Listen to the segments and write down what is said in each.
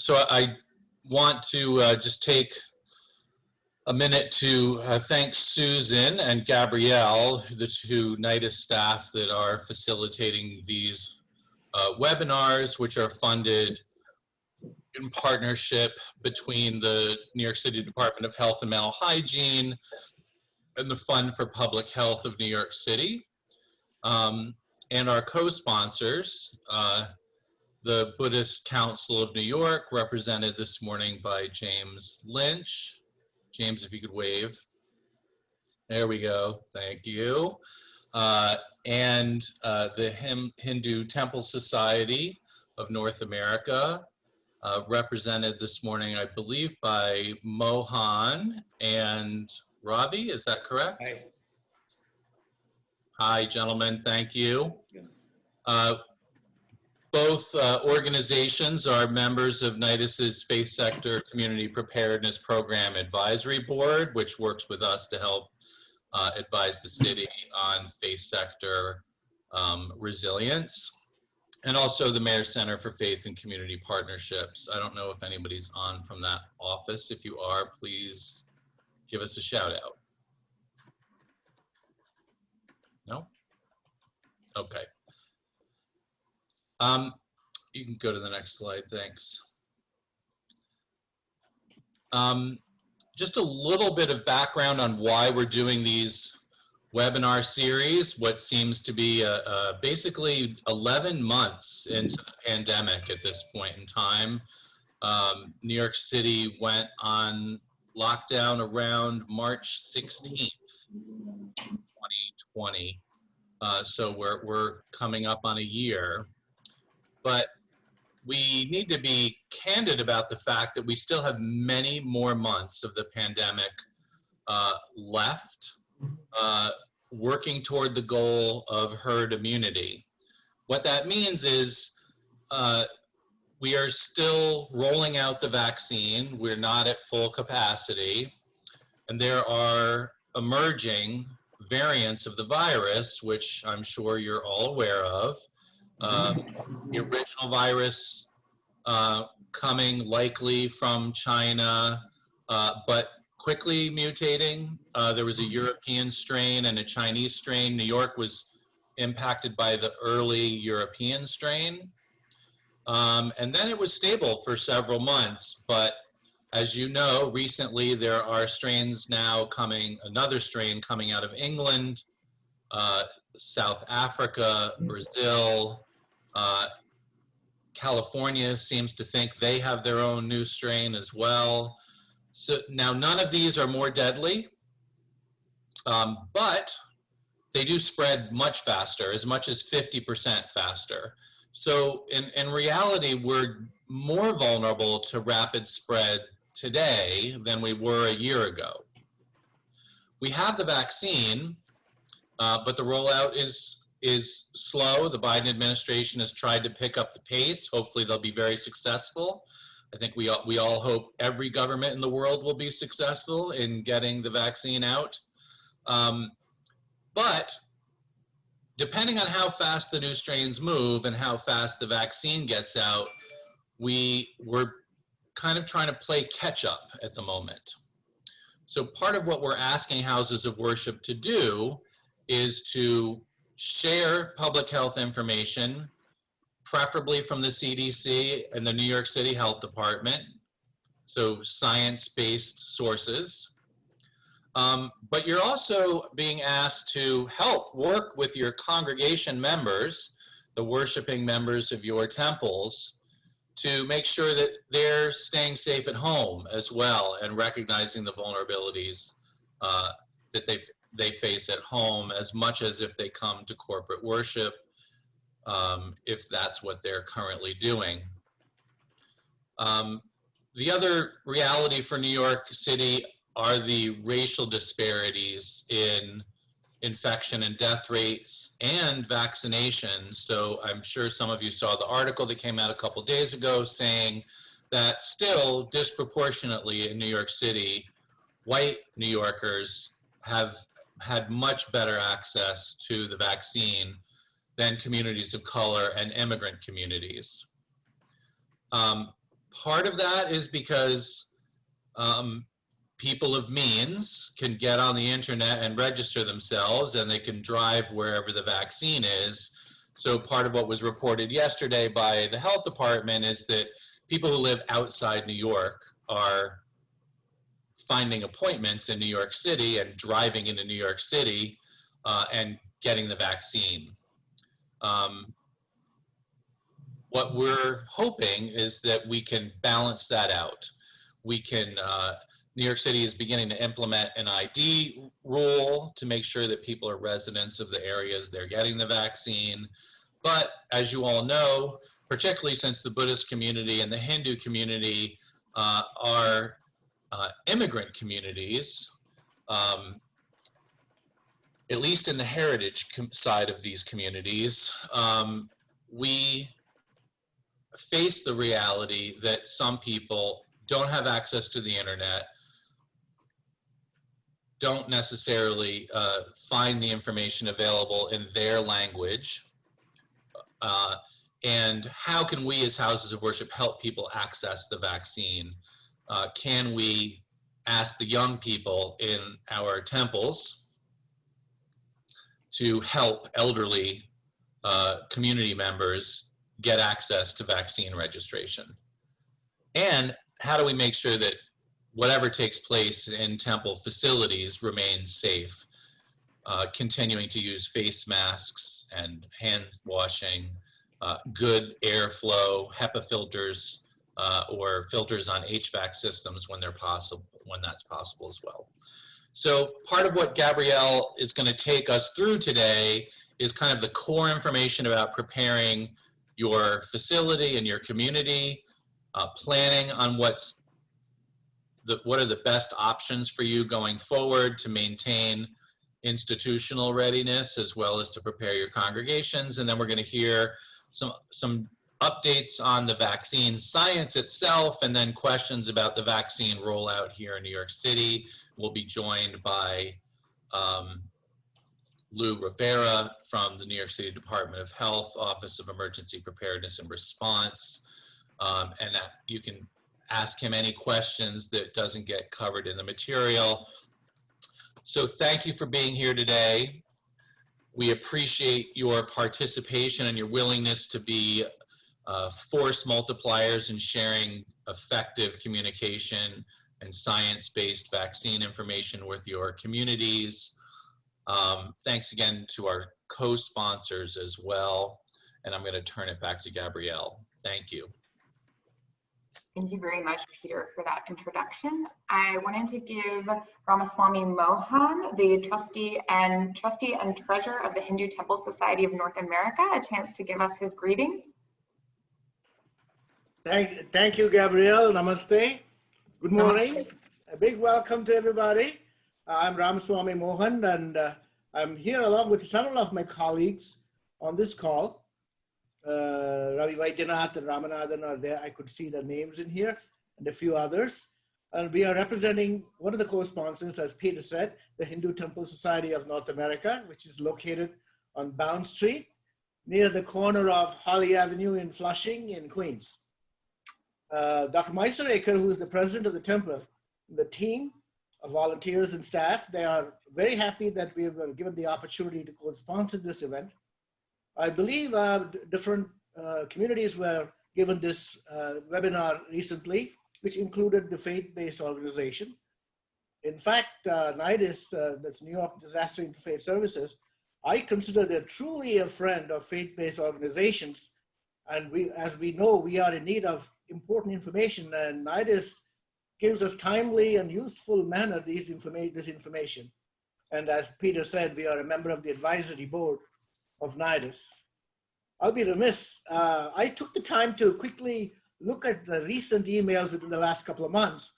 So I want to just take a minute to thank Susan and Gabrielle, the two NIDIS staff that are facilitating these webinars, which are funded in partnership between the New York City Department of Health and Mental Hygiene and the Fund for Public Health of New York City. And our co-sponsors, the Buddhist Council of New York, represented this morning by James Lynch. James, if you could wave. There we go. Thank you. And the Hindu Temple Society of North America, represented this morning, I believe, by Mohan and Ravi. Is that correct? Hi. Hi, gentlemen. Thank you. Both organizations are members of NIDIS's Faith Sector Community Preparedness Program Advisory Board, which works with us to help advise the city on faith sector resilience. And also the Mayor's Center for Faith and Community Partnerships. I don't know if anybody's on from that office. If you are, please give us a shout out. No? Okay. You can go to the next slide, thanks. Just a little bit of background on why we're doing these webinar series, what seems to be basically 11 months into the pandemic at this point in time. New York City went on lockdown around March 16th, 2020. So we're coming up on a year. But we need to be candid about the fact that we still have many more months of the pandemic left, working toward the goal of herd immunity. What that means is we are still rolling out the vaccine. We're not at full capacity. And there are emerging variants of the virus, which I'm sure you're all aware of. The original virus coming likely from China, but quickly mutating. There was a European strain and a Chinese strain. New York was impacted by the early European strain. And then it was stable for several months. But as you know, recently there are strains now coming, another strain coming out of England, South Africa, Brazil, California seems to think they have their own new strain as well. So now none of these are more deadly, but they do spread much faster, as much as 50% faster. So in reality, we're more vulnerable to rapid spread today than we were a year ago. We have the vaccine, but the rollout is slow. The Biden administration has tried to pick up the pace. Hopefully they'll be very successful. I think we all hope every government in the world will be successful in getting the vaccine out. But depending on how fast the new strains move and how fast the vaccine gets out, we're kind of trying to play catch up at the moment. So part of what we're asking houses of worship to do is to share public health information, preferably from the CDC and the New York City Health Department, so science-based sources. But you're also being asked to help work with your congregation members, the worshiping members of your temples, to make sure that they're staying safe at home as well and recognizing the vulnerabilities that they face at home as much as if they come to corporate worship, if that's what they're currently doing. The other reality for New York City are the racial disparities in infection and death rates and vaccinations. So I'm sure some of you saw the article that came out a couple days ago saying that still disproportionately in New York City, white New Yorkers have had much better access to the vaccine than communities of color and immigrant communities. Part of that is because people of means can get on the internet and register themselves, and they can drive wherever the vaccine is. So part of what was reported yesterday by the health department is that people who live outside New York are finding appointments in New York City and driving into New York City and getting the vaccine. What we're hoping is that we can balance that out. We can, New York City is beginning to implement an ID rule to make sure that people are residents of the areas they're getting the vaccine. But as you all know, particularly since the Buddhist community and the Hindu community are immigrant communities, at least in the heritage side of these communities, we face the reality that some people don't have access to the internet, don't necessarily find the information available in their language, and how can we as houses of worship help people access the vaccine? Can we ask the young people in our temples to help elderly community members get access to vaccine registration? And how do we make sure that whatever takes place in temple facilities remains safe, continuing to use face masks and hand washing, good airflow, HEPA filters, or filters on HVAC systems when they're possible, when that's possible as well. So part of what Gabrielle is going to take us through today is kind of the core information about preparing your facility and your community, planning on what are the best options for you going forward to maintain institutional readiness, as well as to prepare your congregations. And then we're going to hear some updates on the vaccine science itself, and then questions about the vaccine rollout here in New York City. We'll be joined by Lou Rivera from the New York City Department of Health, Office of Emergency Preparedness and Response, and that you can ask him any questions that doesn't get covered in the material. So thank you for being here today. We appreciate your participation and your willingness to be force multipliers in sharing effective communication and science-based vaccine information with your communities. Thanks again to our co-sponsors as well. And I'm going to turn it back to Gabrielle. Thank you. Thank you very much, Peter, for that introduction. I wanted to give Ramaswamy Mohan, the trustee and treasurer of the Hindu Temple Society of North America, a chance to give us his greetings. Thank you, Gabrielle. Namaste. Good morning. Namaste. A big welcome to everybody. I'm Ramaswamy Mohan, and I'm here along with several of my colleagues on this call. Ravi Vaidyanath and Ramanathan are there. I could see the names in here, and a few others. And we are representing one of the co-sponsors, as Peter said, the Hindu Temple Society of North America, which is located on Bound Street, near the corner of Holly Avenue in Flushing in Queens. Dr. Meiser-Aker, who is the president of the temple, the team of volunteers and staff, they are very happy that we were given the opportunity to co-sponsor this event. I believe different communities were given this webinar recently, which included the faith-based organization. In fact, NIDIS, that's New York Disaster Interfaith Services, I consider they're truly a friend of faith-based organizations. And as we know, we are in need of important information, and NIDIS gives us timely and useful manner this information. And as Peter said, we are a member of the advisory board of NIDIS. I'll be remiss. I took the time to quickly look at the recent emails within the last couple of months.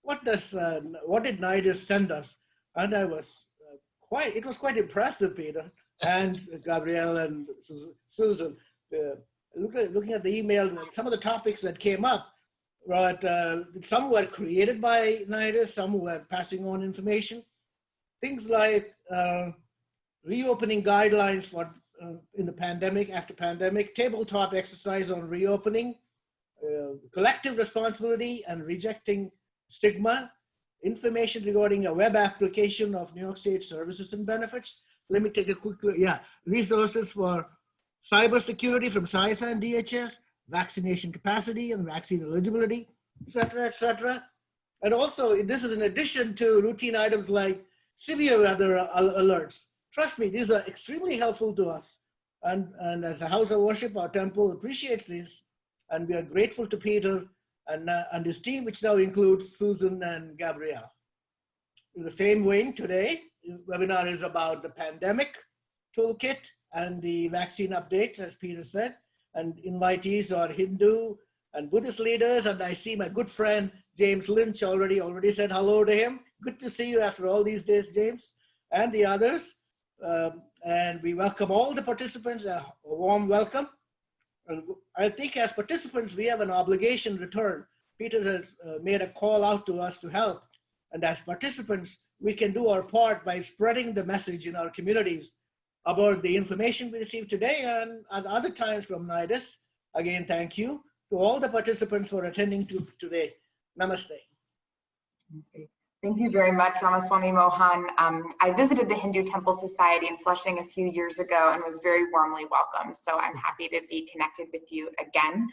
What did NIDIS send us? And I was it was quite impressive, Peter and Gabrielle and Susan. Looking at the email, some of the topics that came up, but some were created by NIDIS, some were passing on information. Things like reopening guidelines for in the pandemic, after pandemic, tabletop exercise on reopening, collective responsibility and rejecting stigma, information regarding a web application of New York State services and benefits. Let me take a quick look. Yeah, resources for cybersecurity from CISA and DHS, vaccination capacity and vaccine eligibility, et cetera, et cetera. And also, this is in addition to routine items like severe weather alerts. Trust me, these are extremely helpful to us. And as a house of worship, our temple appreciates these. And we are grateful to Peter and his team, which now includes Susan and Gabrielle. In the same vein, today, the webinar is about the pandemic toolkit and the vaccine updates, as Peter said. And invitees are Hindu and Buddhist leaders. And I see my good friend, James Lynch, already said hello to him. Good to see you after all these days, James, and the others. And we welcome all the participants, a warm welcome. And I think as participants, we have an obligation return. Peter has made a call out to us to help. And as participants, we can do our part by spreading the message in our communities about the information we received today and at other times from NIDIS. Again, thank you to all the participants for attending today. Namaste. Namaste. Thank you very much, Ramaswamy Mohan. I visited the Hindu Temple Society in Flushing a few years ago and was very warmly welcomed. So I'm happy to be connected with you again.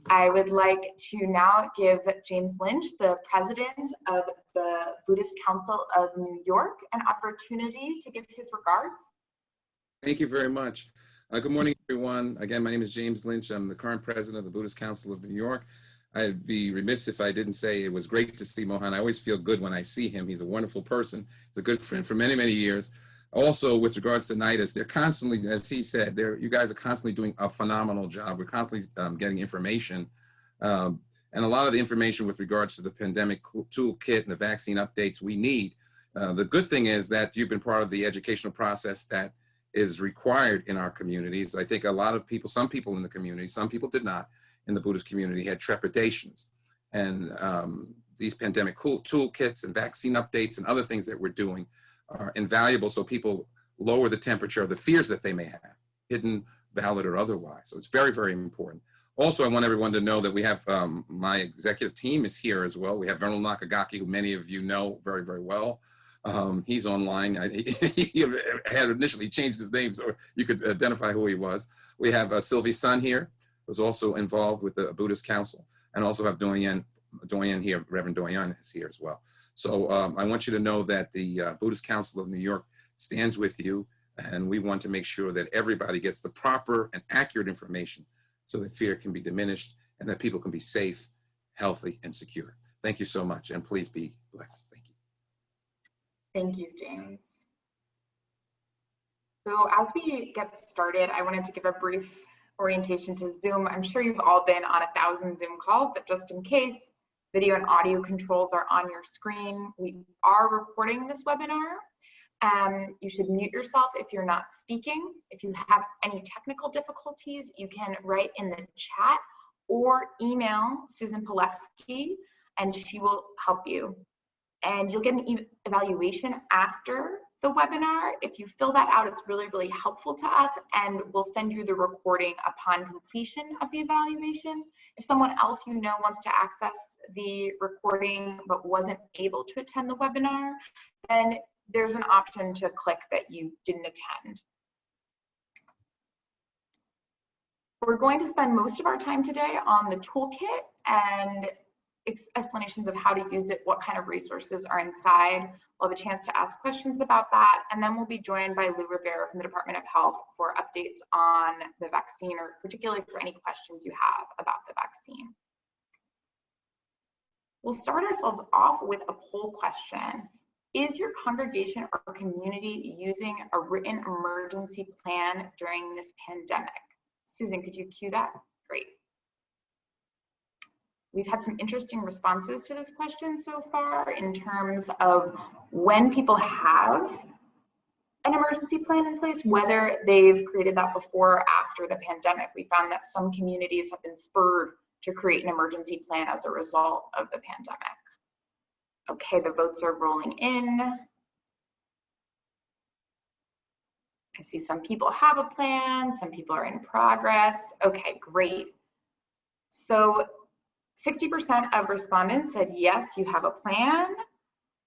I would like to now give James Lynch, the president of the Buddhist Council of New York, an opportunity to give his regards. Thank you very much. Good morning, everyone. Again, my name is James Lynch. I'm the current president of the Buddhist Council of New York. I'd be remiss if I didn't say it was great to see Mohan. I always feel good when I see him. He's a wonderful person. He's a good friend for many, many years. Also, with regards to NIDIS, they're constantly, as he said, you guys are constantly doing a phenomenal job. We're constantly getting information. And a lot of the information with regards to the pandemic toolkit and the vaccine updates we need. The good thing is that you've been part of the educational process that is required in our communities. I think a lot of people, some people in the community, some people did not, in the Buddhist community had trepidations. And these pandemic toolkits and vaccine updates and other things that we're doing are invaluable so people lower the temperature of the fears that they may have, hidden, valid, or otherwise. So it's very, very important. Also, I want everyone to know that we have, my executive team is here as well. We have Vernal Nakagaki, who many of you know very, very well. He's online. He had initially changed his name so you could identify who he was. We have Sylvie Sun here, who's also involved with the Buddhist Council, and also have Doyen here, Reverend Doyen is here as well. So I want you to know that the Buddhist Council of New York stands with you, and we want to make sure that everybody gets the proper and accurate information so that fear can be diminished and that people can be safe, healthy, and secure. Thank you so much, and please be blessed. Thank you. Thank you, James. So as we get started, I wanted to give a brief orientation to Zoom. I'm sure you've all been on 1,000 Zoom calls, but just in case, video and audio controls are on your screen. We are recording this webinar. You should mute yourself if you're not speaking. If you have any technical difficulties, you can write in the chat or email Susan Palevsky and she will help you. And you'll get an evaluation after the webinar. If you fill that out, it's really, really helpful to us, and we'll send you the recording upon completion of the evaluation. If someone else you know wants to access the recording but wasn't able to attend the webinar, then there's an option to click that you didn't attend. We're going to spend most of our time today on the toolkit and explanations of how to use it, what kind of resources are inside. We'll have a chance to ask questions about that, and then we'll be joined by Lou Rivera from the Department of Health for updates on the vaccine, or particularly for any questions you have about the vaccine. We'll start ourselves off with a poll question. Is your congregation or community using a written emergency plan during this pandemic? Susan, could you cue that? Great. We've had some interesting responses to this question so far in terms of when people have an emergency plan in place, whether they've created that before or after the pandemic. We found that some communities have been spurred to create an emergency plan as a result of the pandemic. Okay, the votes are rolling in. I see some people have a plan, some people are in progress. Okay, great. So 60% of respondents said, yes, you have a plan.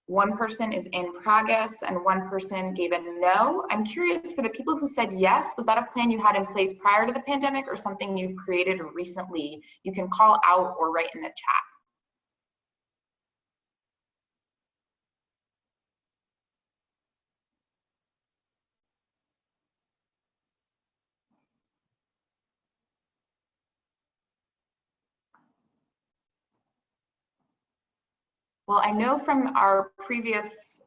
One person is in progress and one person gave a no. I'm curious, for the people who said yes, was that a plan you had in place prior to the pandemic or something you've created recently? You can call out or write in the chat. Well, I know from our previous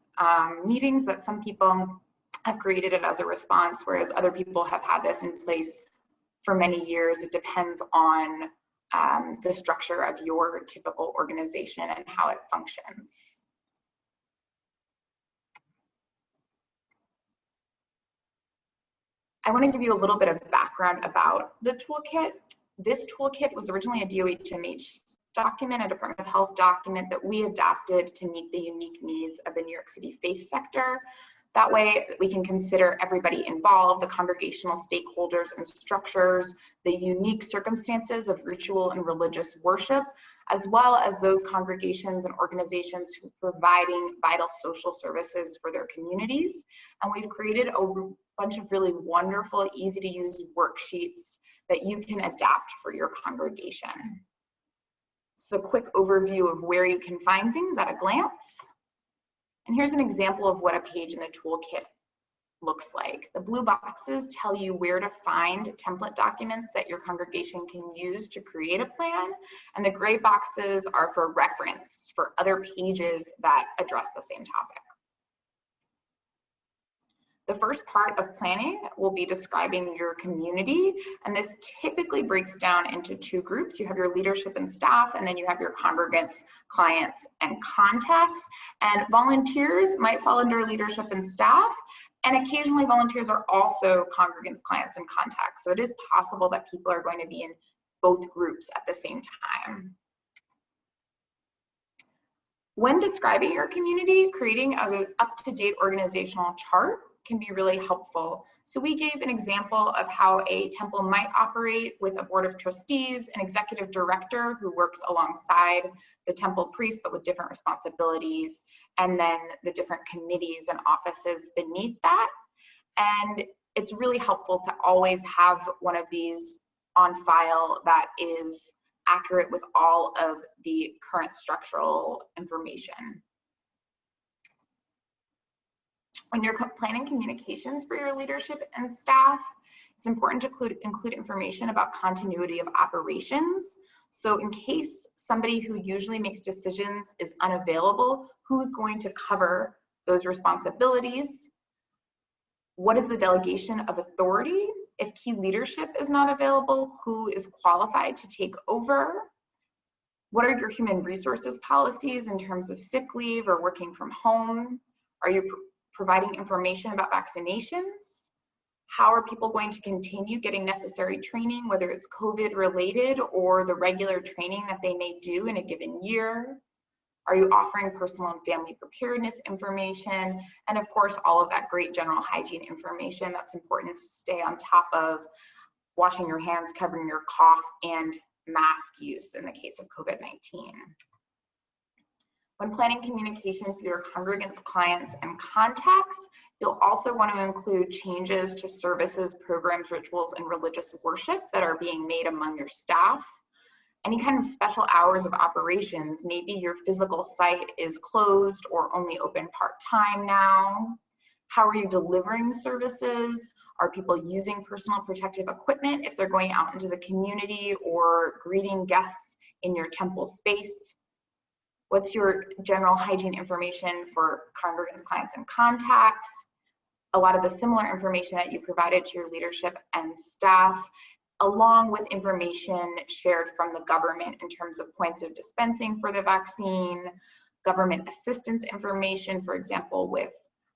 meetings that some people have created it as a response, whereas other people have had this in place for many years. It depends on the structure of your typical organization and how it functions. I want to give you a little bit of background about the toolkit. This toolkit was originally a DOHMH document, a Department of Health document that we adapted to meet the unique needs of the New York City faith sector. That way we can consider everybody involved, the congregational stakeholders and structures, the unique circumstances of ritual and religious worship, as well as those congregations and organizations who are providing vital social services for their communities. And we've created a bunch of really wonderful, easy to use worksheets that you can adapt for your congregation. So a quick overview of where you can find things at a glance. And here's an example of what a page in the toolkit looks like. The blue boxes tell you where to find template documents that your congregation can use to create a plan. And the gray boxes are for reference for other pages that address the same topic. The first part of planning will be describing your community, and this typically breaks down into two groups. You have your leadership and staff, and then you have your congregants, clients, and contacts. And volunteers might fall under leadership and staff, and occasionally volunteers are also congregants, clients, and contacts. So it is possible that people are going to be in both groups at the same time. When describing your community, creating an up-to-date organizational chart can be really helpful. So we gave an example of how a temple might operate with a board of trustees, an executive director who works alongside the temple priest but with different responsibilities, and then the different committees and offices beneath that. And it's really helpful to always have one of these on file that is accurate with all of the current structural information. When you're planning communications for your leadership and staff, it's important to include information about continuity of operations. So in case somebody who usually makes decisions is unavailable, who's going to cover those responsibilities? What is the delegation of authority? If key leadership is not available, who is qualified to take over? What are your human resources policies in terms of sick leave or working from home? Are you providing information about vaccinations? How are people going to continue getting necessary training, whether it's COVID related or the regular training that they may do in a given year? Are you offering personal and family preparedness information? And of course, all of that great general hygiene information that's important to stay on top of: washing your hands, covering your cough, and mask use in the case of COVID-19. When planning communication for your congregants, clients, and contacts, you'll also want to include changes to services, programs, rituals, and religious worship that are being made among your staff. Any kind of special hours of operations, maybe your physical site is closed or only open part-time now. How are you delivering services? Are people using personal protective equipment if they're going out into the community or greeting guests in your temple space? What's your general hygiene information for congregants, clients, and contacts? A lot of the similar information that you provided to your leadership and staff, along with information shared from the government in terms of points of dispensing for the vaccine, government assistance information, for example, with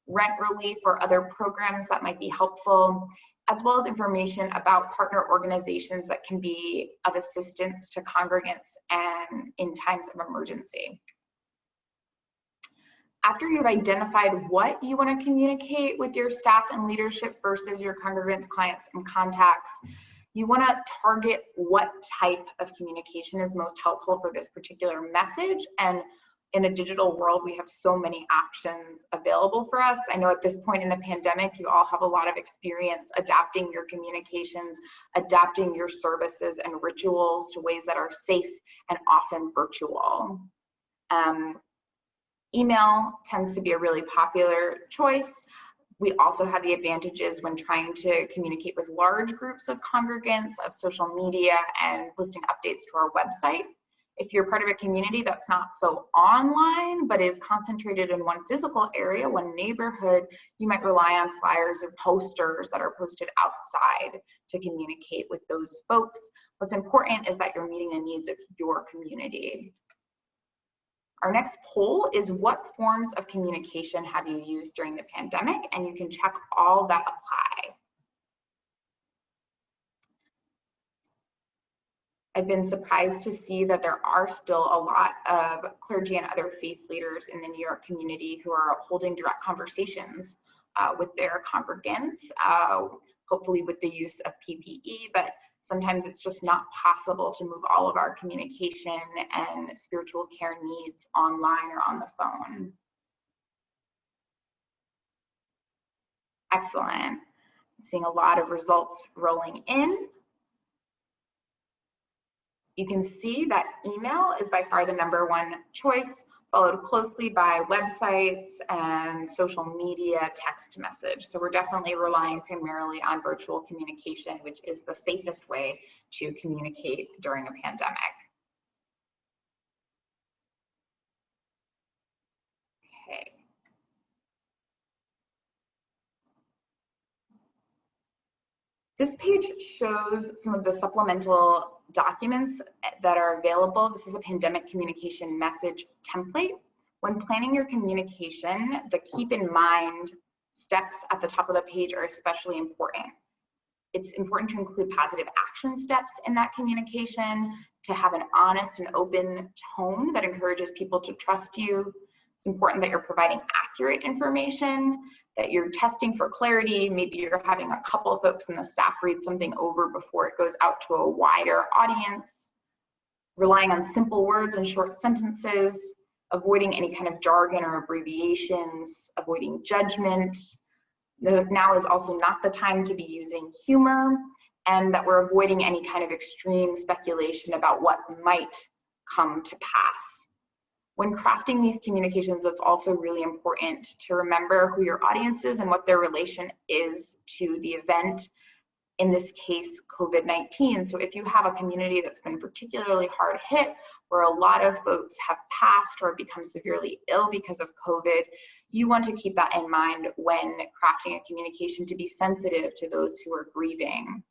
rent relief or other programs that might be helpful, as well as information about partner organizations that can be of assistance to congregants and in times of emergency. After you've identified what you want to communicate with your staff and leadership versus your congregants, clients, and contacts, you want to target what type of communication is most helpful for this particular message. And in a digital world, we have so many options available for us. I know at this point in the pandemic, you all have a lot of experience adapting your communications, adapting your services and rituals to ways that are safe and often virtual. Email tends to be a really popular choice. We also have the advantages when trying to communicate with large groups of congregants, of social media, and posting updates to our website. If you're part of a community that's not so online, but is concentrated in one physical area, one neighborhood, you might rely on flyers or posters that are posted outside to communicate with those folks. What's important is that you're meeting the needs of your community. Our next poll is, what forms of communication have you used during the pandemic? And you can check all that apply. I've been surprised to see that there are still a lot of clergy and other faith leaders in the New York community who are holding direct conversations with their congregants, hopefully with the use of PPE, but sometimes it's just not possible to move all of our communication and spiritual care needs online or on the phone. Excellent. Seeing a lot of results rolling in. You can see that email is by far the #1 choice, followed closely by websites and social media, text message. So we're definitely relying primarily on virtual communication, which is the safest way to communicate during a pandemic. Okay. This page shows some of the supplemental documents that are available. This is a pandemic communication message template. When planning your communication, the keep in mind steps at the top of the page are especially important. It's important to include positive action steps in that communication, to have an honest and open tone that encourages people to trust you. It's important that you're providing accurate information, that you're testing for clarity. Maybe you're having a couple of folks in the staff read something over before it goes out to a wider audience, relying on simple words and short sentences, avoiding any kind of jargon or abbreviations, avoiding judgment. Now is also not the time to be using humor, and that we're avoiding any kind of extreme speculation about what might come to pass. When crafting these communications, it's also really important to remember who your audience is and what their relation is to the event, in this case, COVID-19. So if you have a community that's been particularly hard hit, where a lot of folks have passed or become severely ill because of COVID, you want to keep that in mind when crafting a communication, to be sensitive to those who are grieving.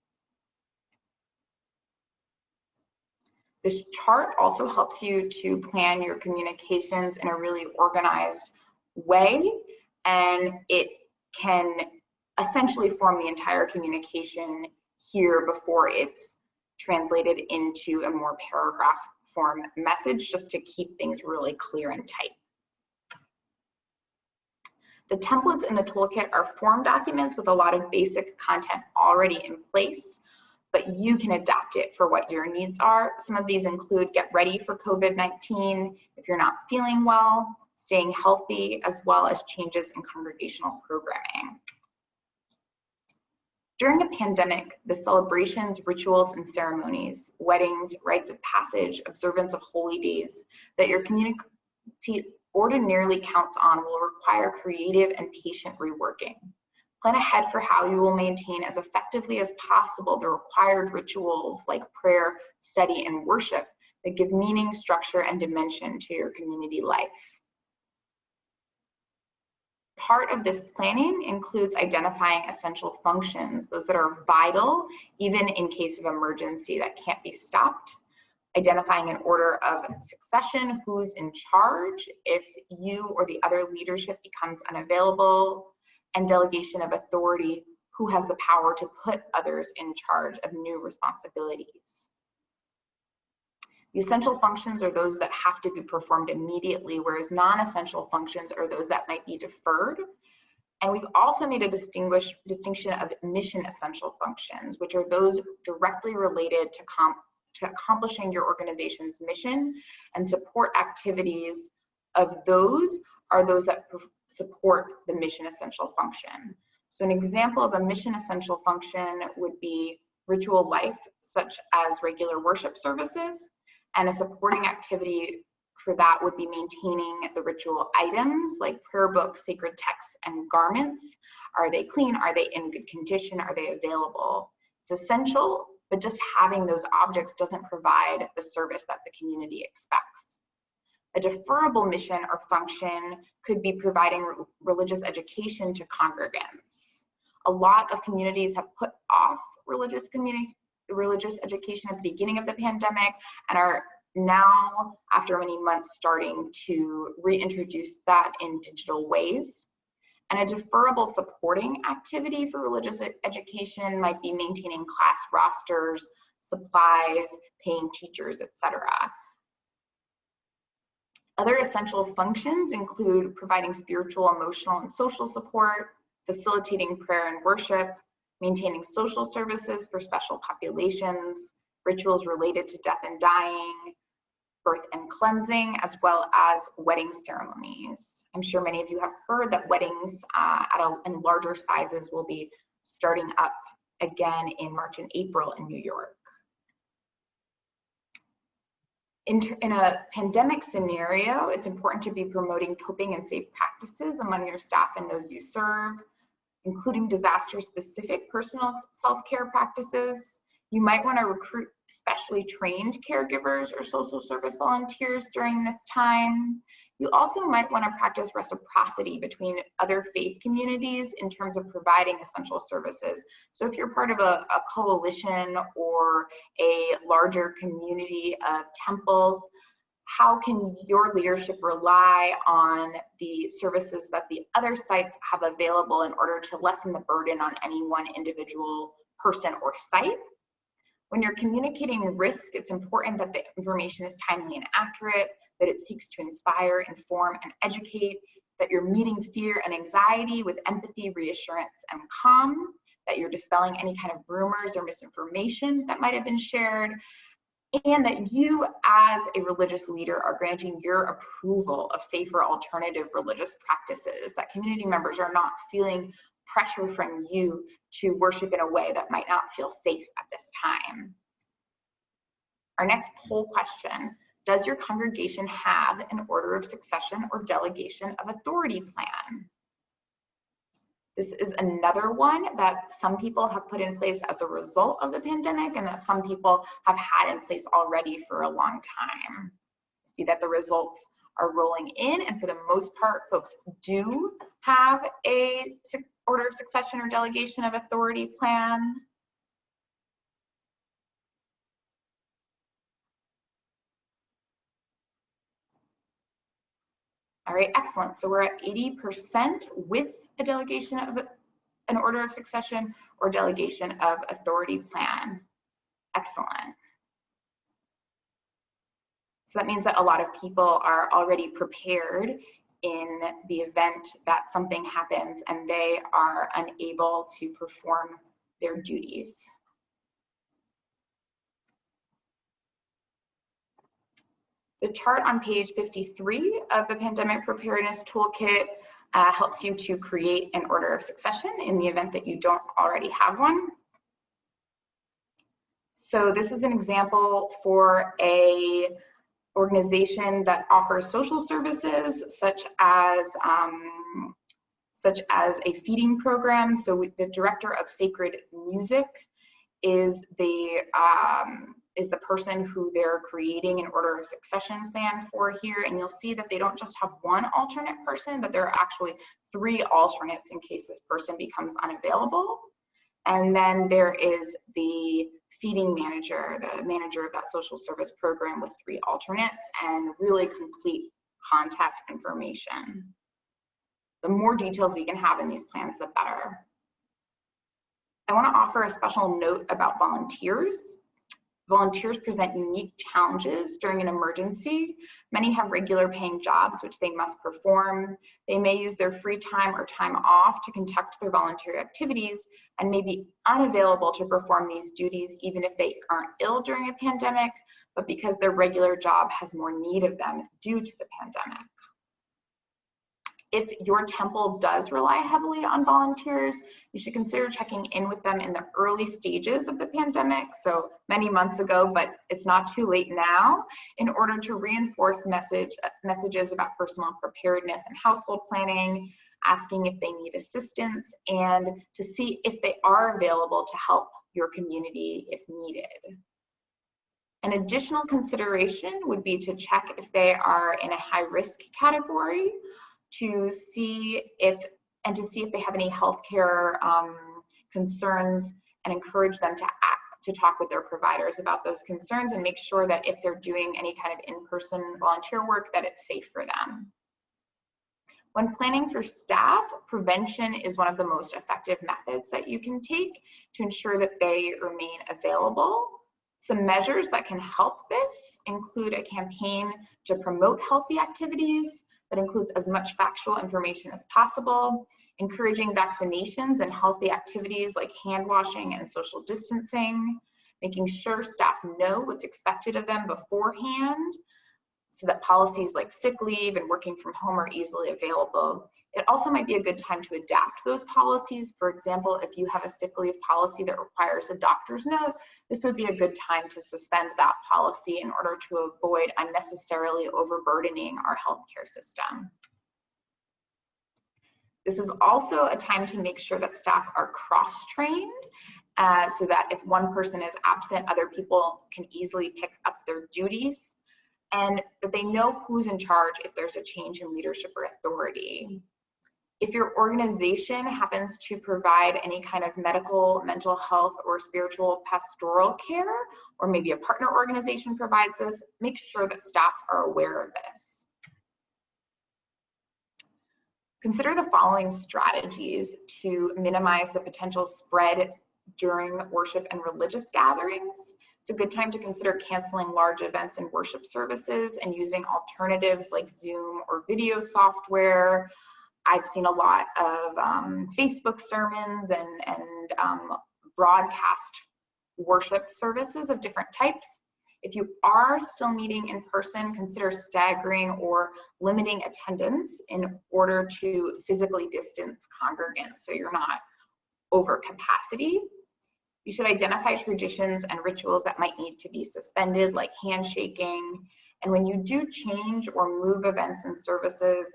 This chart also helps you to plan your communications in a really organized way, and it can essentially form the entire communication here before it's translated into a more paragraph form message, just to keep things really clear and tight. The templates in the toolkit are form documents with a lot of basic content already in place, but you can adapt it for what your needs are. Some of these include get ready for COVID-19, if you're not feeling well, staying healthy, as well as changes in congregational programming. During a pandemic, the celebrations, rituals, and ceremonies, weddings, rites of passage, observance of holy days that your community ordinarily counts on will require creative and patient reworking. Plan ahead for how you will maintain as effectively as possible the required rituals like prayer, study, and worship that give meaning, structure, and dimension to your community life. Part of this planning includes identifying essential functions, those that are vital, even in case of emergency that can't be stopped. Identifying an order of succession, who's in charge if you or the other leadership becomes unavailable, and delegation of authority, who has the power to put others in charge of new responsibilities. The essential functions are those that have to be performed immediately, whereas non-essential functions are those that might be deferred. And we've also made a distinction of mission essential functions, which are those directly related to accomplishing your organization's mission, and support activities of those are those that support the mission essential function. So an example of a mission essential function would be ritual life, such as regular worship services, and a supporting activity for that would be maintaining the ritual items like prayer books, sacred texts, and garments. Are they clean? Are they in good condition? Are they available? It's essential, but just having those objects doesn't provide the service that the community expects. A deferrable mission or function could be providing religious education to congregants. A lot of communities have put off religious education at the beginning of the pandemic and are now, after many months, starting to reintroduce that in digital ways. And a deferrable supporting activity for religious education might be maintaining class rosters, supplies, paying teachers, etc. Other essential functions include providing spiritual, emotional, and social support, facilitating prayer and worship, maintaining social services for special populations, rituals related to death and dying, birth and cleansing, as well as wedding ceremonies. I'm sure many of you have heard that weddings in larger sizes will be starting up again in March and April in New York. In a pandemic scenario, it's important to be promoting coping and safe practices among your staff and those you serve, including disaster-specific personal self-care practices. You might want to recruit specially trained caregivers or social service volunteers during this time. You also might want to practice reciprocity between other faith communities in terms of providing essential services. So if you're part of a coalition or a larger community of temples, how can your leadership rely on the services that the other sites have available in order to lessen the burden on any one individual person or site? When you're communicating risk, it's important that the information is timely and accurate, that it seeks to inspire, inform, and educate, that you're meeting fear and anxiety with empathy, reassurance, and calm, that you're dispelling any kind of rumors or misinformation that might have been shared, and that you as a religious leader are granting your approval of safer alternative religious practices, that community members are not feeling pressure from you to worship in a way that might not feel safe at this time. Our next poll question: does your congregation have an order of succession or delegation of authority plan? This is another one that some people have put in place as a result of the pandemic and that some people have had in place already for a long time. See that the results are rolling in, and for the most part, folks do have a order of succession or delegation of authority plan. All right, excellent. So we're at 80% with a delegation of an order of succession or delegation of authority plan. Excellent. So that means that a lot of people are already prepared in the event that something happens and they are unable to perform their duties. The chart on page 53 of the Pandemic Preparedness Toolkit helps you to create an order of succession in the event that you don't already have one. So this is an example for a organization that offers social services such as a feeding program. So the director of sacred music is the person who they're creating an order of succession plan for here. And you'll see that they don't just have one alternate person, but there are actually 3 alternates in case this person becomes unavailable. And then there is the feeding manager, the manager of that social service program with 3 alternates and really complete contact information. The more details we can have in these plans, the better. I want to offer a special note about volunteers. Volunteers present unique challenges during an emergency. Many have regular paying jobs which they must perform. They may use their free time or time off to conduct their voluntary activities and may be unavailable to perform these duties even if they aren't ill during a pandemic, but because their regular job has more need of them due to the pandemic. If your temple does rely heavily on volunteers, you should consider checking in with them in the early stages of the pandemic, so many months ago, but it's not too late now, in order to reinforce messages about personal preparedness and household planning, asking if they need assistance, and to see if they are available to help your community if needed. An additional consideration would be to check if they are in a high-risk category, to see if they have any healthcare concerns, and encourage them to talk with their providers about those concerns, and make sure that if they're doing any kind of in-person volunteer work, that it's safe for them. When planning for staff, prevention is one of the most effective methods that you can take to ensure that they remain available. Some measures that can help this include a campaign to promote healthy activities that includes as much factual information as possible, encouraging vaccinations and healthy activities like hand washing and social distancing, making sure staff know what's expected of them beforehand so that policies like sick leave and working from home are easily available. It also might be a good time to adapt those policies. For example, if you have a sick leave policy that requires a doctor's note, this would be a good time to suspend that policy in order to avoid unnecessarily overburdening our healthcare system. This is also a time to make sure that staff are cross-trained so that if one person is absent, other people can easily pick up their duties, and that they know who's in charge if there's a change in leadership or authority. If your organization happens to provide any kind of medical, mental health, or spiritual pastoral care, or maybe a partner organization provides this, make sure that staff are aware of this. Consider the following strategies to minimize the potential spread during worship and religious gatherings. It's a good time to consider canceling large events and worship services and using alternatives like Zoom or video software. I've seen a lot of Facebook sermons and broadcast worship services of different types. If you are still meeting in person, consider staggering or limiting attendance in order to physically distance congregants so you're not over capacity. You should identify traditions and rituals that might need to be suspended, like handshaking. And when you do change or move events and services,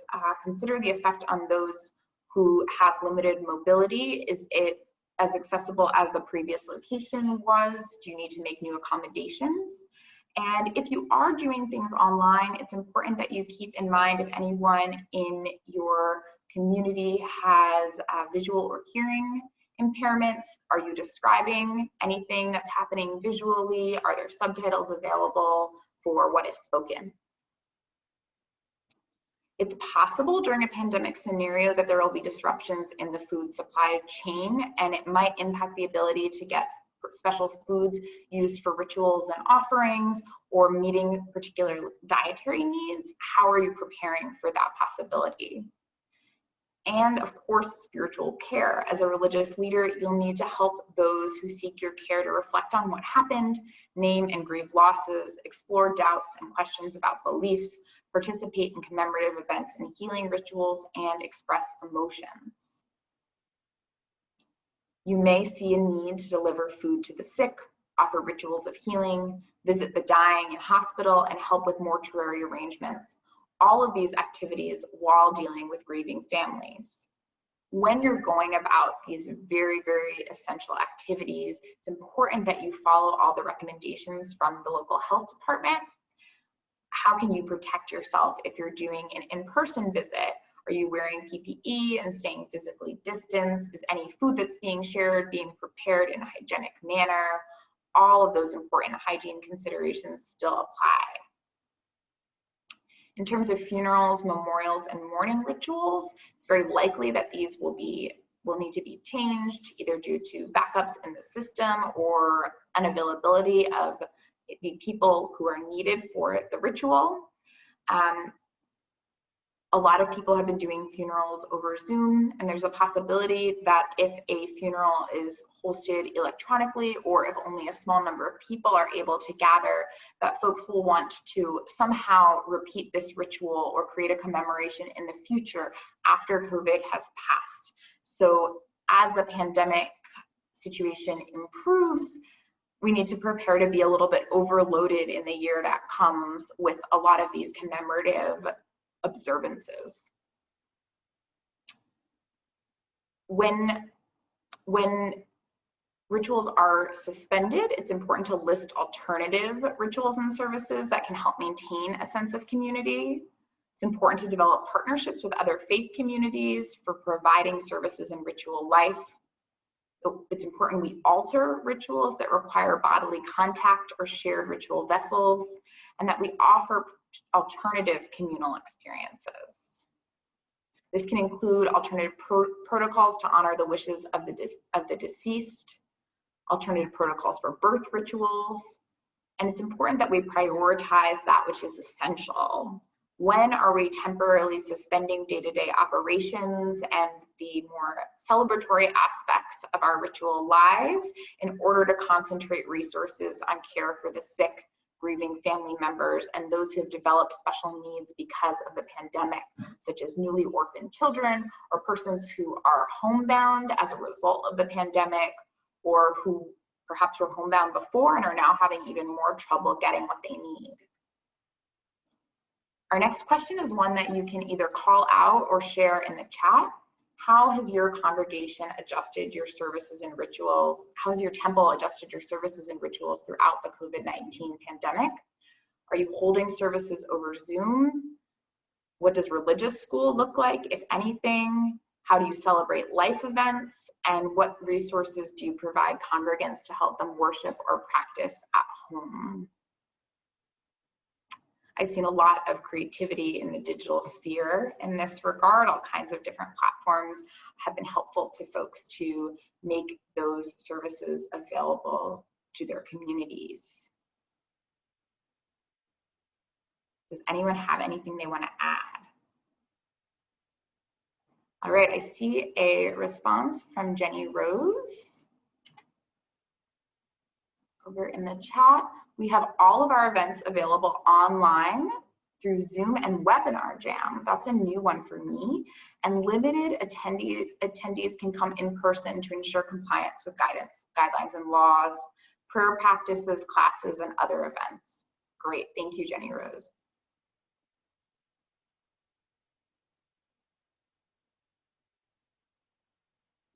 consider the effect on those who have limited mobility. Is it as accessible as the previous location was? Do you need to make new accommodations? And if you are doing things online, it's important that you keep in mind if anyone in your community has visual or hearing impairments. Are you describing anything that's happening visually? Are there subtitles available for what is spoken? It's possible during a pandemic scenario that there will be disruptions in the food supply chain, and it might impact the ability to get special foods used for rituals and offerings or meeting particular dietary needs. How are you preparing for that possibility? And of course, spiritual care. As a religious leader, you'll need to help those who seek your care to reflect on what happened, name and grieve losses, explore doubts and questions about beliefs, participate in commemorative events and healing rituals, and express emotions. You may see a need to deliver food to the sick, offer rituals of healing, visit the dying in hospital, and help with mortuary arrangements. All of these activities while dealing with grieving families. When you're going about these very, very essential activities, it's important that you follow all the recommendations from the local health department. How can you protect yourself if you're doing an in-person visit? Are you wearing PPE and staying physically distanced? Is any food that's being shared being prepared in a hygienic manner? All of those important hygiene considerations still apply. In terms of funerals, memorials, and mourning rituals, it's very likely that these will need to be changed, either due to backups in the system or unavailability of the people who are needed for the ritual. A lot of people have been doing funerals over Zoom, and there's a possibility that if a funeral is hosted electronically, or if only a small number of people are able to gather, that folks will want to somehow repeat this ritual or create a commemoration in the future after COVID has passed. So as the pandemic situation improves, we need to prepare to be a little bit overloaded in the year that comes with a lot of these commemorative observances. When rituals are suspended, it's important to list alternative rituals and services that can help maintain a sense of community. It's important to develop partnerships with other faith communities for providing services in ritual life. It's important we alter rituals that require bodily contact or shared ritual vessels, and that we offer alternative communal experiences. This can include alternative protocols to honor the wishes of the deceased, alternative protocols for birth rituals, and it's important that we prioritize that which is essential. When are we temporarily suspending day-to-day operations and the more celebratory aspects of our ritual lives in order to concentrate resources on care for the sick, grieving family members, and those who have developed special needs because of the pandemic, such as newly orphaned children or persons who are homebound as a result of the pandemic, or who perhaps were homebound before and are now having even more trouble getting what they need. Our next question is one that you can either call out or share in the chat. How has your congregation adjusted your services and rituals? How has your temple adjusted your services and rituals throughout the COVID-19 pandemic? Are you holding services over Zoom? What does religious school look like, if anything? How do you celebrate life events? And what resources do you provide congregants to help them worship or practice at home? I've seen a lot of creativity in the digital sphere in this regard. All kinds of different platforms have been helpful to folks to make those services available to their communities. Does anyone have anything they want to add? All right, I see a response from Jenny Rose over in the chat. We have all of our events available online through Zoom and Webinar Jam. That's a new one for me. And limited attendees can come in person to ensure compliance with guidelines and laws, prayer practices, classes, and other events. Great, thank you, Jenny Rose.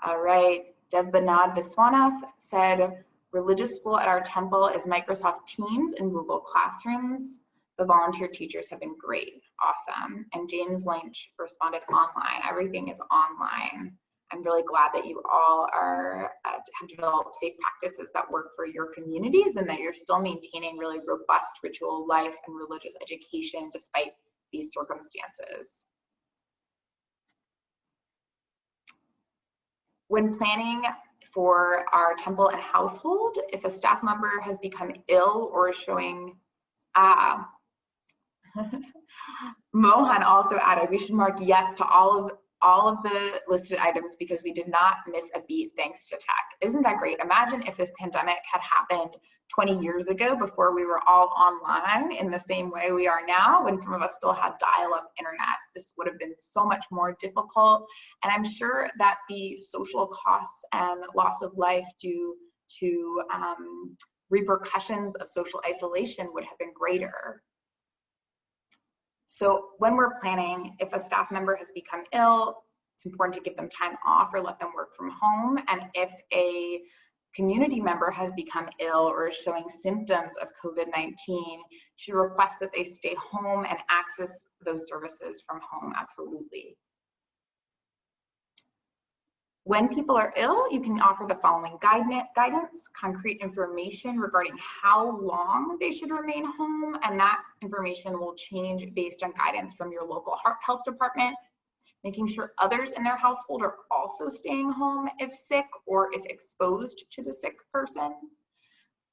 All right, Devbanad Viswanath said, religious school at our temple is Microsoft Teams and Google Classrooms. The volunteer teachers have been great, awesome. And James Lynch responded online, everything is online. I'm really glad that you all are have developed safe practices that work for your communities and that you're still maintaining really robust ritual life and religious education despite these circumstances. When planning for our temple and household, if a staff member has become ill or is showing, Mohan also added, we should mark yes to all of the listed items because we did not miss a beat thanks to tech. Isn't that great? Imagine if this pandemic had happened 20 years ago before we were all online in the same way we are now, when some of us still had dial-up internet. This would have been so much more difficult. And I'm sure that the social costs and loss of life due to repercussions of social isolation would have been greater. So when we're planning, if a staff member has become ill, it's important to give them time off or let them work from home. And if a community member has become ill or is showing symptoms of COVID-19, you should request that they stay home and access those services from home, absolutely. When people are ill, you can offer the following guidance, concrete information regarding how long they should remain home, and that information will change based on guidance from your local health department. Making sure others in their household are also staying home if sick or if exposed to the sick person.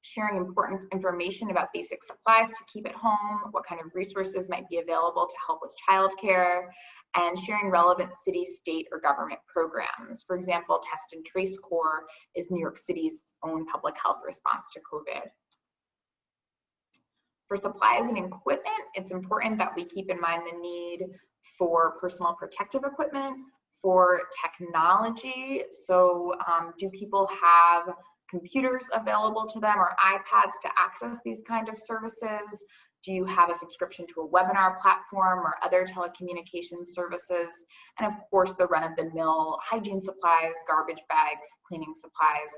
sharing important information about basic supplies to keep at home, what kind of resources might be available to help with childcare, and sharing relevant city, state, or government programs. For example, Test and Trace Corps is New York City's own public health response to COVID. For supplies and equipment, it's important that we keep in mind the need for personal protective equipment, for technology. So do people have computers available to them or iPads to access these kind of services? Do you have a subscription to a webinar platform or other telecommunications services? And of course, the run-of-the-mill hygiene supplies, garbage bags, cleaning supplies,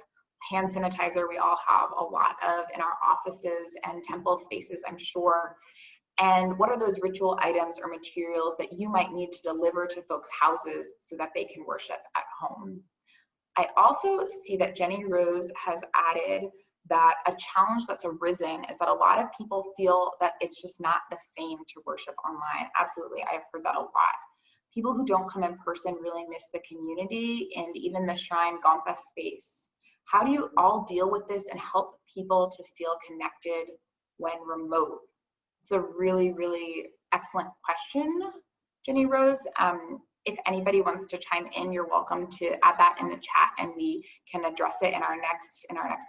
hand sanitizer we all have a lot of in our offices and temple spaces, I'm sure. And what are those ritual items or materials that you might need to deliver to folks' houses so that they can worship at home? I also see that Jenny Rose has added that a challenge that's arisen is that a lot of people feel that it's just not the same to worship online. Absolutely, I've heard that a lot. People who don't come in person really miss the community and even the Shrine Gompa space. How do you all deal with this and help people to feel connected when remote? It's a really, really excellent question, Jenny Rose. If anybody wants to chime in, you're welcome to add that in the chat and we can address it in our next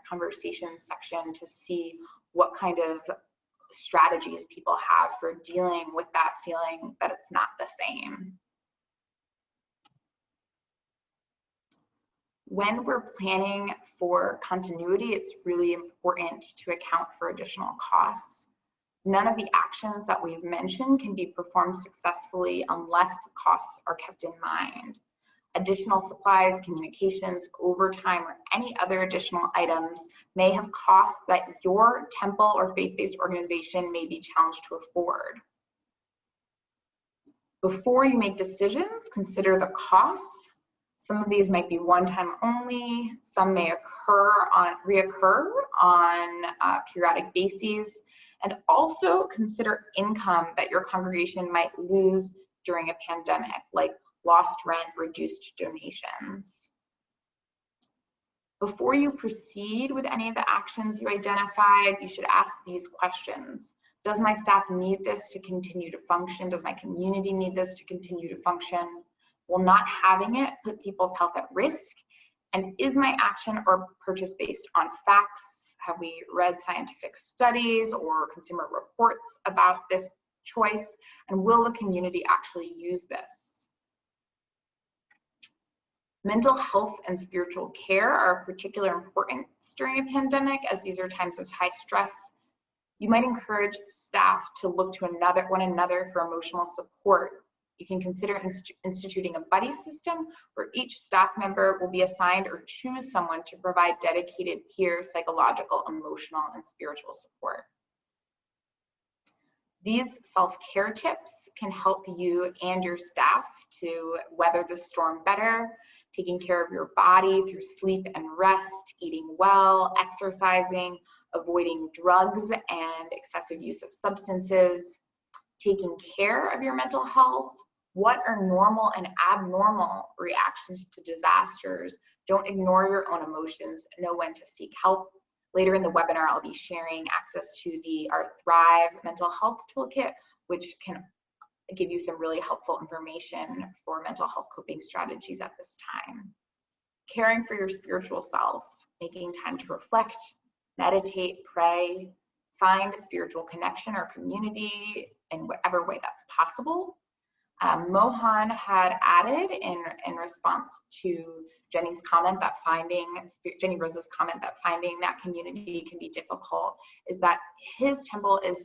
conversation section to see what kind of strategies people have for dealing with that feeling that it's not the same. When we're planning for continuity, it's really important to account for additional costs. None of the actions that we've mentioned can be performed successfully unless costs are kept in mind. Additional supplies, communications, overtime, or any other additional items may have costs that your temple or faith-based organization may be challenged to afford. Before you make decisions, consider the costs. Some of these might be one-time only. Some may reoccur on periodic bases. And also consider income that your congregation might lose during a pandemic, like lost rent, reduced donations. Before you proceed with any of the actions you identified, you should ask these questions. Does my staff need this to continue to function? Does my community need this to continue to function? Will not having it put people's health at risk? And is my action or purchase based on facts? Have we read scientific studies or consumer reports about this choice? And will the community actually use this? Mental health and spiritual care are of particular importance during a pandemic, as these are times of high stress. You might encourage staff to look to one another for emotional support. You can consider instituting a buddy system where each staff member will be assigned or choose someone to provide dedicated peer psychological, emotional, and spiritual support. These self-care tips can help you and your staff to weather the storm better, taking care of your body through sleep and rest, eating well, exercising, avoiding drugs and excessive use of substances, taking care of your mental health. What are normal and abnormal reactions to disasters? Don't ignore your own emotions. Know when to seek help. Later in the webinar, I'll be sharing access to our Thrive mental health toolkit, which can give you some really helpful information for mental health coping strategies at this time. Caring for your spiritual self, making time to reflect, meditate, pray, find a spiritual connection or community in whatever way that's possible. Mohan had added in response to Jenny Rose's comment that finding that community can be difficult, is that his temple is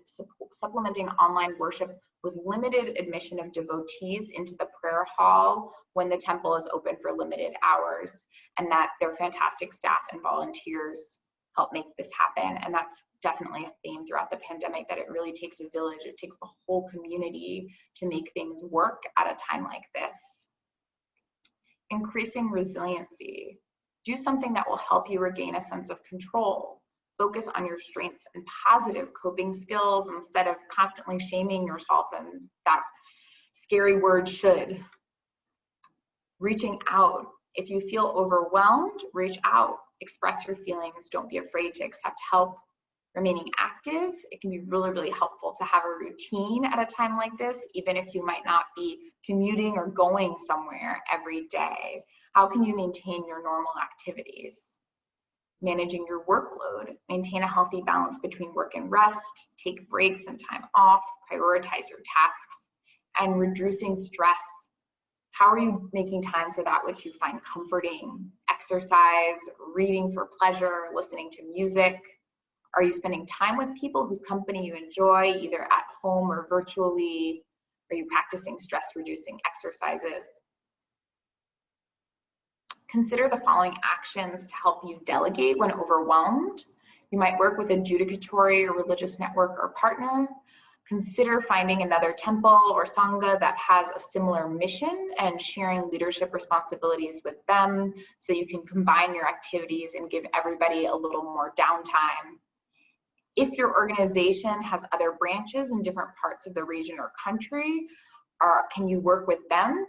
supplementing online worship with limited admission of devotees into the prayer hall when the temple is open for limited hours, and that their fantastic staff and volunteers help make this happen. And that's definitely a theme throughout the pandemic, that it really takes a village, it takes the whole community to make things work at a time like this. Increasing resiliency. Do something that will help you regain a sense of control. Focus on your strengths and positive coping skills instead of constantly shaming yourself and that scary word should. Reaching out. If you feel overwhelmed, reach out. express your feelings, don't be afraid to accept help. Remaining active, it can be really, really helpful to have a routine at a time like this, even if you might not be commuting or going somewhere every day. How can you maintain your normal activities? Managing your workload, maintain a healthy balance between work and rest, take breaks and time off, prioritize your tasks, and reducing stress. How are you making time for that which you find comforting? Exercise, reading for pleasure, listening to music. Are you spending time with people whose company you enjoy, either at home or virtually? Are you practicing stress-reducing exercises? Consider the following actions to help you delegate when overwhelmed. You might work with a judicatory or religious network or partner. Consider finding another temple or sangha that has a similar mission and sharing leadership responsibilities with them so you can combine your activities and give everybody a little more downtime. If your organization has other branches in different parts of the region or country, can you work with them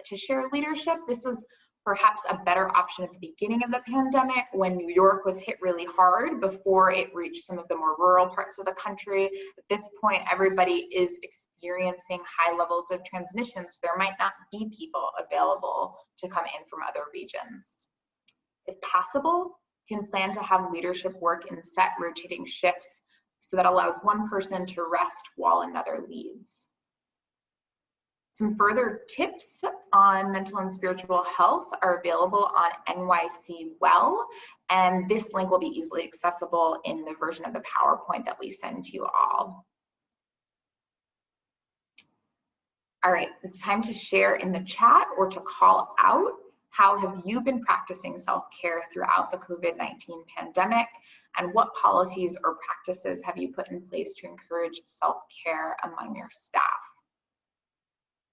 to share leadership? This was perhaps a better option at the beginning of the pandemic when New York was hit really hard before it reached some of the more rural parts of the country. At this point, everybody is experiencing high levels of transmission, so there might not be people available to come in from other regions. If possible, you can plan to have leadership work in set rotating shifts so that allows one person to rest while another leads. Some further tips on mental and spiritual health are available on NYC Well, and this link will be easily accessible in the version of the PowerPoint that we send to you all. All right, it's time to share in the chat or to call out. How have you been practicing self-care throughout the COVID-19 pandemic? And what policies or practices have you put in place to encourage self-care among your staff?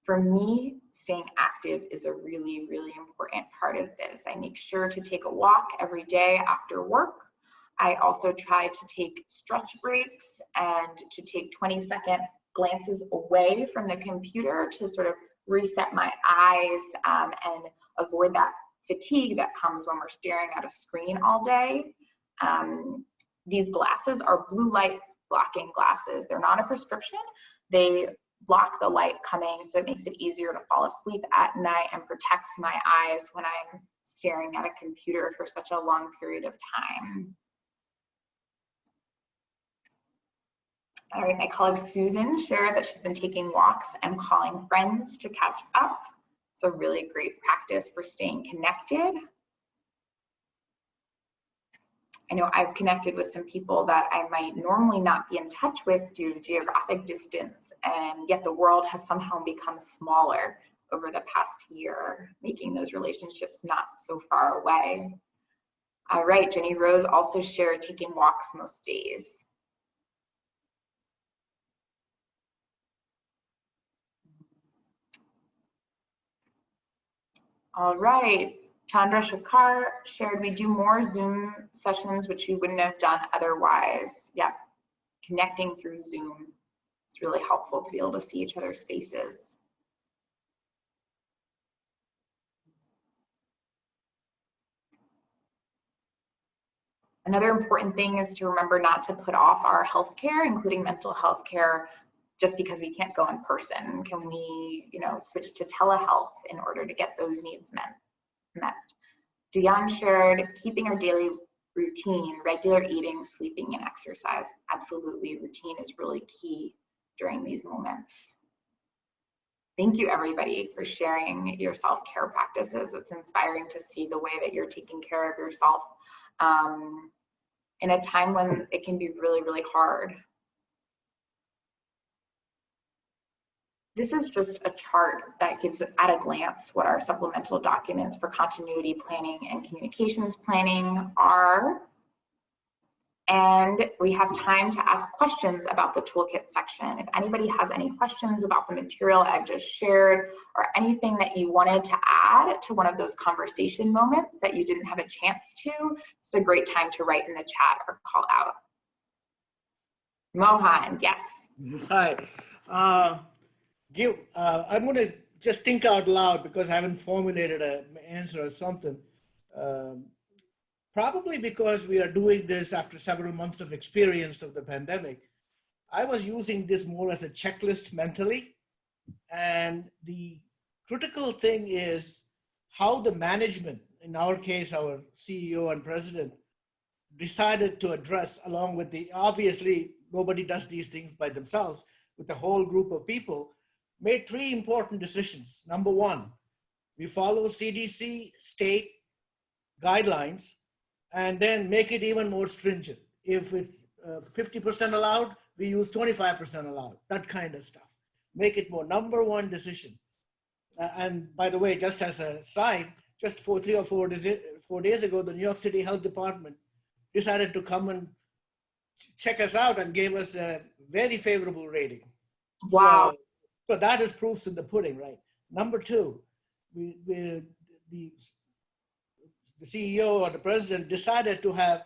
For me, staying active is a really, really important part of this. I make sure to take a walk every day after work. I also try to take stretch breaks and to take 20-second glances away from the computer to sort of reset my eyes and avoid that fatigue that comes when we're staring at a screen all day. These glasses are blue light blocking glasses. They're not a prescription. They block the light coming, so it makes it easier to fall asleep at night and protects my eyes when I'm staring at a computer for such a long period of time. All right, my colleague Susan shared that she's been taking walks and calling friends to catch up. It's a really great practice for staying connected. I know I've connected with some people that I might normally not be in touch with due to geographic distance, and yet the world has somehow become smaller over the past year, making those relationships not so far away. All right, Jenny Rose also shared taking walks most days. All right, Chandra Shakar shared we do more Zoom sessions, which we wouldn't have done otherwise. Yeah, connecting through Zoom. It's really helpful to be able to see each other's faces. Another important thing is to remember not to put off our healthcare, including mental health care, just because we can't go in person. Can we, switch to telehealth in order to get those needs met? Dion shared keeping our daily routine, regular eating, sleeping, and exercise. Absolutely, routine is really key during these moments. Thank you, everybody, for sharing your self-care practices. It's inspiring to see the way that you're taking care of yourself in a time when it can be really, really hard. This is just a chart that gives at a glance what our supplemental documents for continuity planning and communications planning are. And we have time to ask questions about the toolkit section. If anybody has any questions about the material I've just shared or anything that you wanted to add to one of those conversation moments that you didn't have a chance to, it's a great time to write in the chat or call out. Mohan, yes. Hi. I'm going to just think out loud because I haven't formulated an answer or something. probably because we are doing this after several months of experience of the pandemic, I was using this more as a checklist mentally. And the critical thing is how the management, in our case, our CEO and president, decided to address, along with the, obviously, nobody does these things by themselves, with a whole group of people, made three important decisions. Number one, we follow CDC state guidelines and then make it even more stringent. If it's 50% allowed, we use 25% allowed, that kind of stuff. Make it more. Number one decision. And by the way, just as a side, just for 3 or 4 days ago, the New York City Health Department decided to come and check us out and gave us a very favorable rating. Wow. So that is proofs in the pudding, right? Number two, the CEO or the president decided to have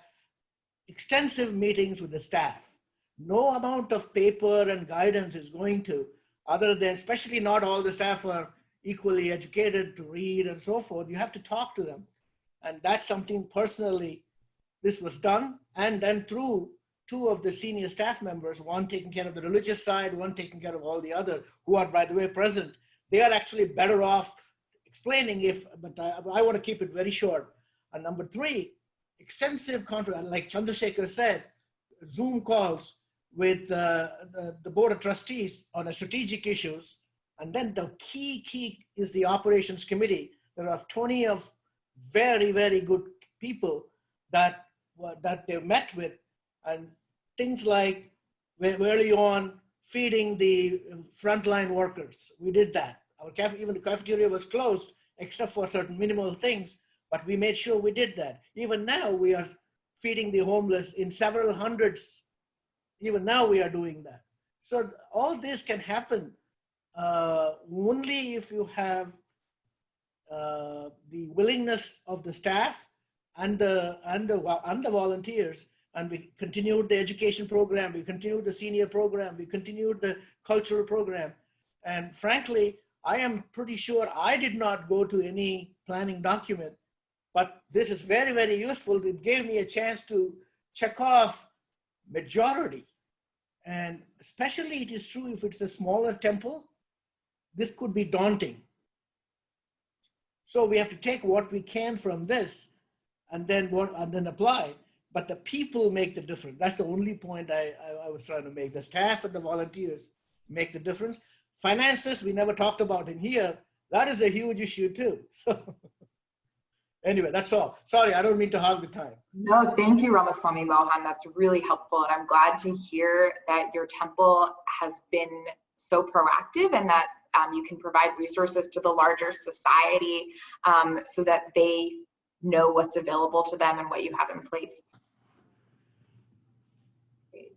extensive meetings with the staff. No amount of paper and guidance is going to, other than, especially not all the staff are equally educated to read and so forth. You have to talk to them. And that's something personally, this was done. And then through two of the senior staff members, one taking care of the religious side, one taking care of all the other, who are, by the way, present. They are actually better off explaining but I want to keep it very short. And number three, extensive conference, like Chandrasekhar said, Zoom calls with the board of trustees on a strategic issues. And then the key is the operations committee. There are 20 of very, very good people that they met with, and things like early on feeding the frontline workers. We did that. Even the cafeteria was closed except for certain minimal things, but we made sure we did that. Even now we are feeding the homeless in several hundreds. Even now we are doing that. So all this can happen only if you have the willingness of the staff and the volunteers. And we continued the education program, we continued the senior program, we continued the cultural program. And frankly, I am pretty sure I did not go to any planning document, but this is very, very useful. It gave me a chance to check off majority. And especially it is true if it's a smaller temple, this could be daunting. So we have to take what we can from this and then apply. But the people make the difference. That's the only point I was trying to make. The staff and the volunteers make the difference. Finances, we never talked about in here. That is a huge issue too. So anyway, that's all. Sorry, I don't mean to hog the time. No, thank you, Ramaswamy Mohan. That's really helpful. And I'm glad to hear that your temple has been so proactive and that you can provide resources to the larger society so that they know what's available to them and what you have in place. Great.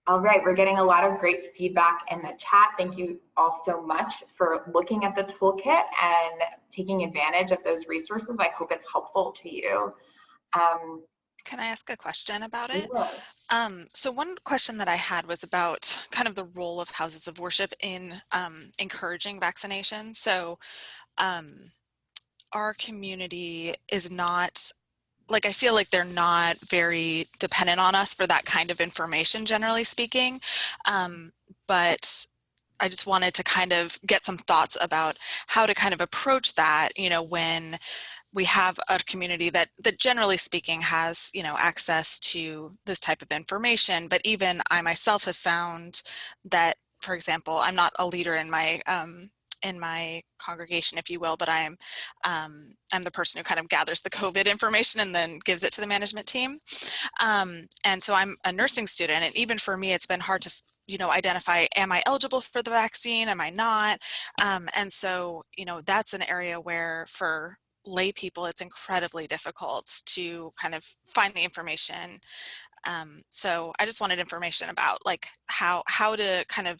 All right, we're getting a lot of great feedback in the chat. Thank you all so much for looking at the toolkit and taking advantage of those resources. I hope it's helpful to you. Can I ask a question about it? Sure. So one question that I had was about kind of the role of houses of worship in encouraging vaccination. So our community is not, like, I feel like they're not very dependent on us for that kind of information, generally speaking. But I just wanted to kind of get some thoughts about how to kind of approach that, you know, when we have a community that generally speaking has, you know, access to this type of information. But even I myself have found that, for example, I'm not a leader in my congregation, if you will, but I'm the person who kind of gathers the COVID information and then gives it to the management team. And so I'm a nursing student, and even for me, it's been hard to, you know, identify, am I eligible for the vaccine? Am I not? And so, you know, that's an area where for lay people, it's incredibly difficult to kind of find the information. So I just wanted information about like how to kind of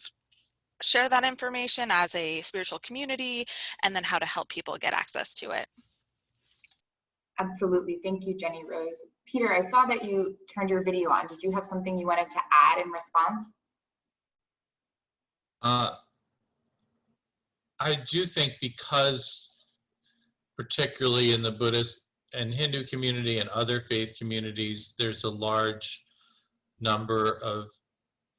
share that information as a spiritual community, and then how to help people get access to it. Absolutely. Thank you, Jenny Rose. Peter, I saw that you turned your video on. Did you have something you wanted to add in response? I do think because particularly in the Buddhist and Hindu community and other faith communities, there's a large number of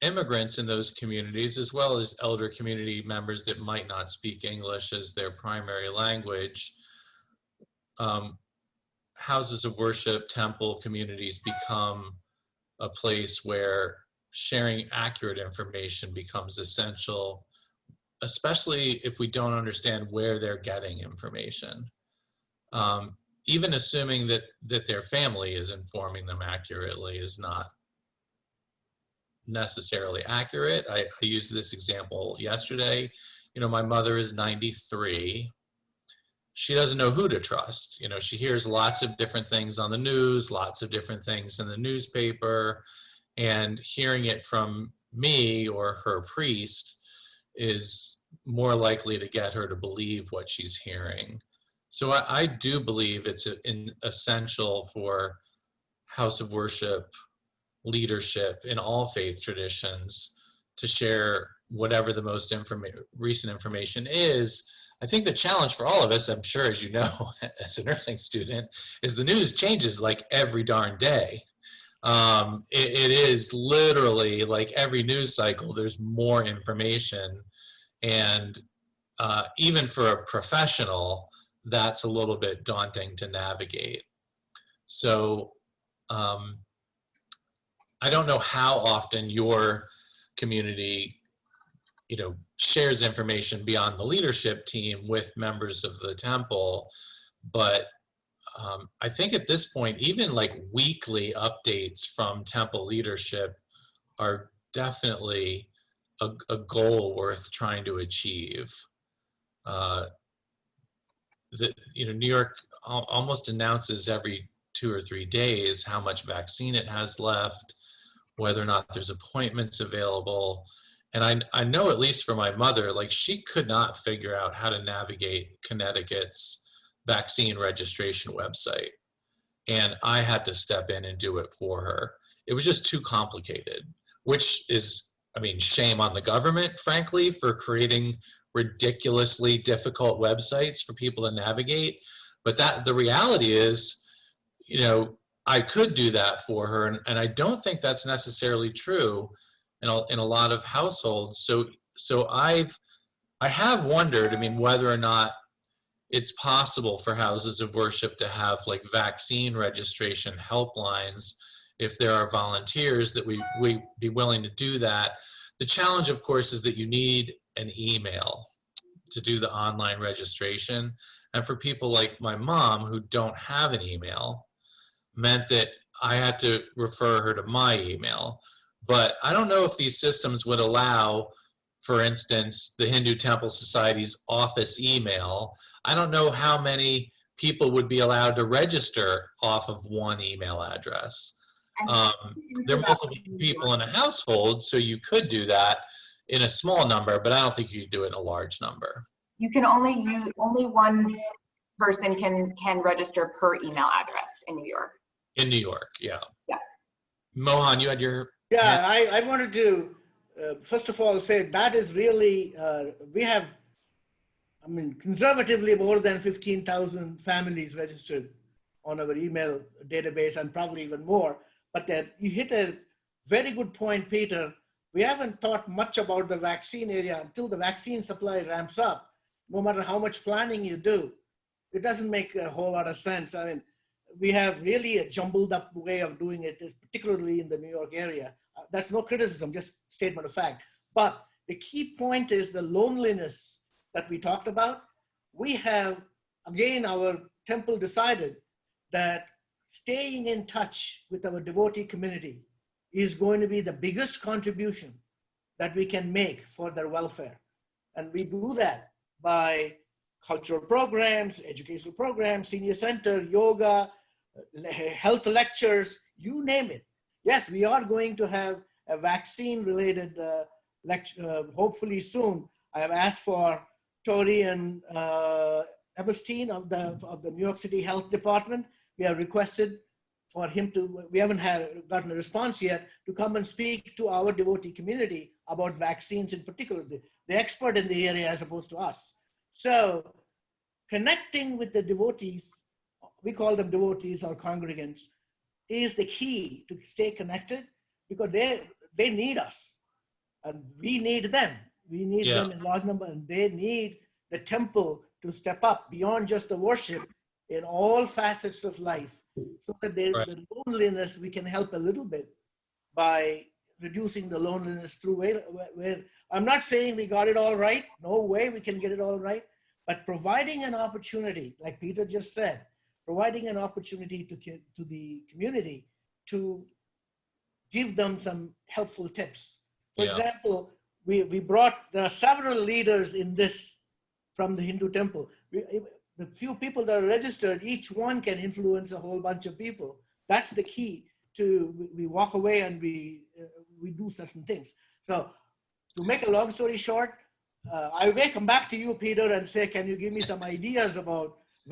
immigrants in those communities, as well as elder community members that might not speak English as their primary language. Houses of worship, temple communities become a place where sharing accurate information becomes essential, especially if we don't understand where they're getting information. Even assuming that their family is informing them accurately is not necessarily accurate. I used this example yesterday. You know, my mother is 93. She doesn't know who to trust. You know, she hears lots of different things on the news, lots of different things in the newspaper, and hearing it from me or her priest is more likely to get her to believe what she's hearing. So I do believe it's essential for house of worship leadership in all faith traditions to share whatever the most recent information is. I think the challenge for all of us, I'm sure, as you know, as a nursing student, is the news changes like every darn day. It is literally like every news cycle, there's more information. And even for a professional, that's a little bit daunting to navigate. So I don't know how often your community, you know, shares information beyond the leadership team with members of the temple, but I think at this point, even like weekly updates from temple leadership are definitely a goal worth trying to achieve. You know, New York almost announces every 2 or 3 days how much vaccine it has left, whether or not there's appointments available. And I know, at least for my mother, like she could not figure out how to navigate Connecticut's vaccine registration website. And I had to step in and do it for her. It was just too complicated, which is, I mean, shame on the government, frankly, for creating ridiculously difficult websites for people to navigate. But the reality is, you know, I could do that for her, and I don't think that's necessarily true in a lot of households. So I have wondered, I mean, whether or not it's possible for houses of worship to have like vaccine registration helplines, if there are volunteers that we be willing to do that. The challenge, of course, is that you need an email to do the online registration, and for people like my mom who don't have an email, meant that I had to refer her to my email. But I don't know if these systems would allow, for instance, the Hindu Temple Society's office email. I don't know how many people would be allowed to register off of one email address. There are multiple people in a household, so you could do that in a small number, but I don't think you could do it in a large number. You can only one person can register per email address in New York. In New York, yeah. Yeah. Mohan, you had your Yeah, I wanted to first of all say that is really, we have, I mean, conservatively more than 15,000 families registered on our email database, and probably even more. But that you hit a very good point, Peter. We haven't thought much about the vaccine area until the vaccine supply ramps up. No matter how much planning you do, it doesn't make a whole lot of sense. I mean, we have really a jumbled up way of doing it, particularly in the New York area. That's no criticism, just statement of fact. But the key point is the loneliness that we talked about. We have, again, our temple decided that staying in touch with our devotee community is going to be the biggest contribution that we can make for their welfare. And we do that by cultural programs, educational programs, senior center, yoga, health lectures, you name it. Yes, we are going to have a vaccine-related lecture, hopefully soon. I have asked for Tori and Epstein of the New York City Health Department. We have requested for him to, we haven't gotten a response yet, to come and speak to our devotee community about vaccines in particular, the expert in the area as opposed to us. So connecting with the devotees, we call them devotees or congregants, is the key to stay connected, because they need us and we need them. We need Yeah. them in large number, and they need the temple to step up beyond just the worship in all facets of life, so that Right. the loneliness, we can help a little bit by reducing the loneliness through where I'm not saying we got it all right. No way we can get it all right, but providing an opportunity, like Peter just said, providing an opportunity to the community to give them some helpful tips. For Yeah. example, there are several leaders in this from the Hindu temple. The few people that are registered, each one can influence a whole bunch of people. That's the key to, we walk away and we do certain things. So to make a long story short, I may come back to you, Peter, and say, can you give me some ideas about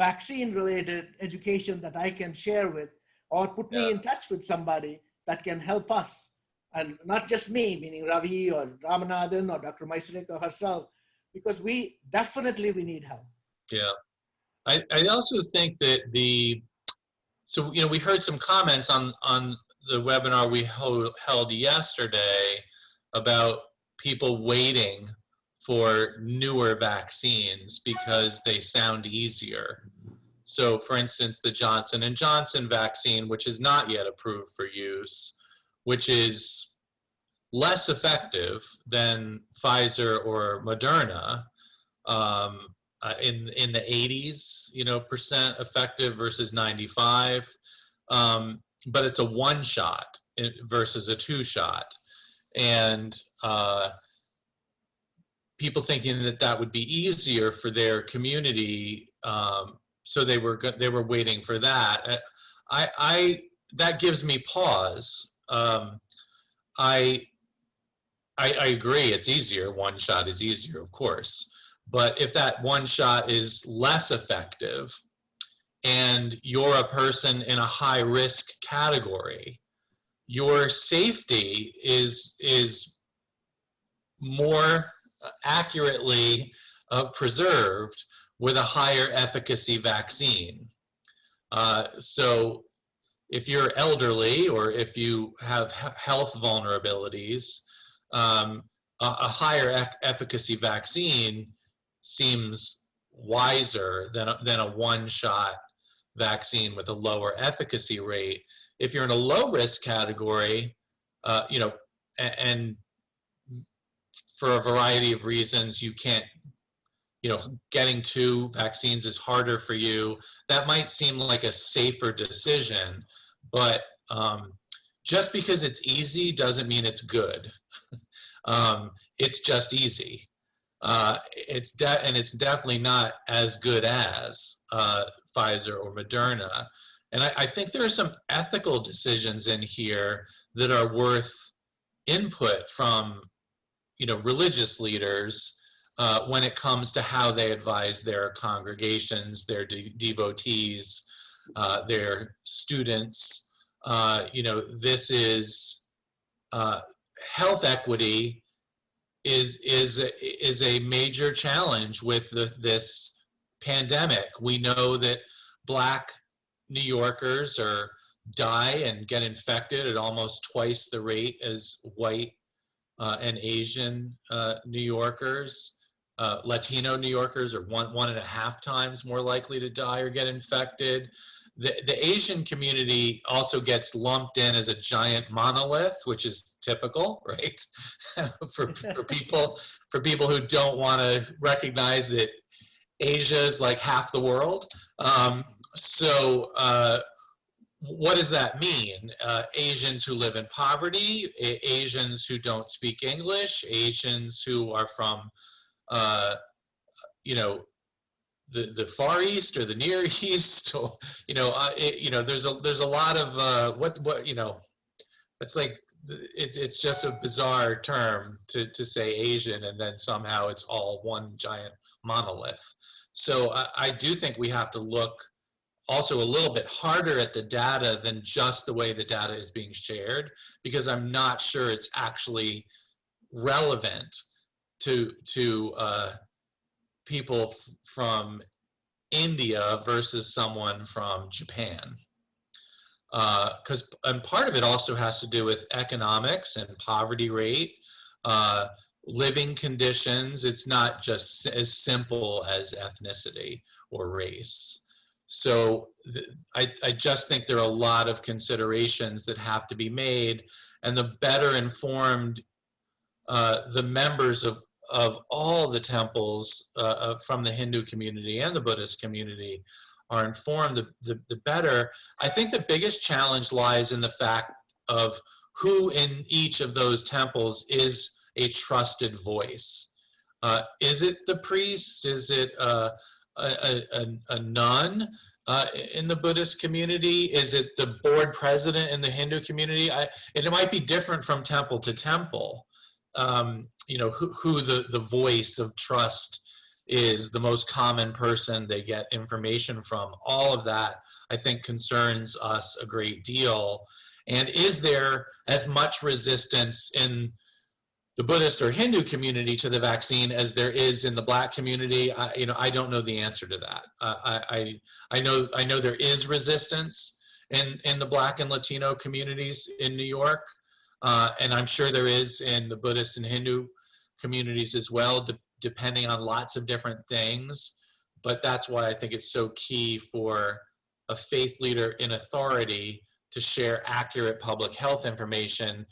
vaccine-related education that I can share with, or put me in touch with somebody that can help us, and not just me, meaning Ravi or Ramanathan or Dr. Maisarika herself, because we need help. Yeah. I also think that so, we heard some comments on the webinar we held yesterday about people waiting for newer vaccines because they sound easier. So for instance, the Johnson & Johnson vaccine, which is not yet approved for use, which is less effective than Pfizer or Moderna, in the 80s, percent effective versus 95, but it's a one shot versus a two shot, and people thinking that would be easier for their community, so they were waiting for that. That gives me pause. I agree, it's easier. One shot is easier, of course. But if that one shot is less effective and you're a person in a high risk category, your safety is more accurately preserved with a higher efficacy vaccine. So if you're elderly or if you have health vulnerabilities, a higher efficacy vaccine seems wiser than a one-shot vaccine with a lower efficacy rate. If you're in a low-risk category, and for a variety of reasons you can't, getting two vaccines is harder for you, that might seem like a safer decision, but just because it's easy doesn't mean it's good. It's just easy. It's definitely not as good as Pfizer or Moderna. And I think there are some ethical decisions in here that are worth input from, religious leaders when it comes to how they advise their congregations, their devotees, their students. This is health equity is a major challenge with this pandemic. We know that Black New Yorkers die and get infected at almost twice the rate as white and Asian New Yorkers. Latino New Yorkers are 1.5 times more likely to die or get infected. The Asian community also gets lumped in as a giant monolith, which is typical, right? for people who don't want to recognize that Asia is like half the world. So what does that mean? Asians who live in poverty, Asians who don't speak English, Asians who are from the Far East or the Near East, or there's a lot of it's like it's just a bizarre term to say Asian, and then somehow it's all one giant monolith. So I do think we have to look also a little bit harder at the data than just the way the data is being shared, because I'm not sure it's actually relevant to people from India versus someone from Japan. And part of it also has to do with economics and poverty rate, living conditions. It's not just as simple as ethnicity or race. So I just think there are a lot of considerations that have to be made, and the better informed the members of all the temples from the Hindu community and the Buddhist community are informed, the better. I think the biggest challenge lies in the fact of who in each of those temples is a trusted voice. Is it the priest? Is it a nun in the Buddhist community? Is it the board president in the Hindu community? It might be different from temple to temple. You know, who the voice of trust is, the most common person they get information from. All of that, I think, concerns us a great deal. And is there as much resistance in the Buddhist or Hindu community to the vaccine as there is in the Black community? I don't know the answer to that. I know there is resistance in the Black and Latino communities in New York, and I'm sure there is in the Buddhist and Hindu communities as well, depending on lots of different things. But that's why I think it's so key for a faith leader in authority to share accurate public health information.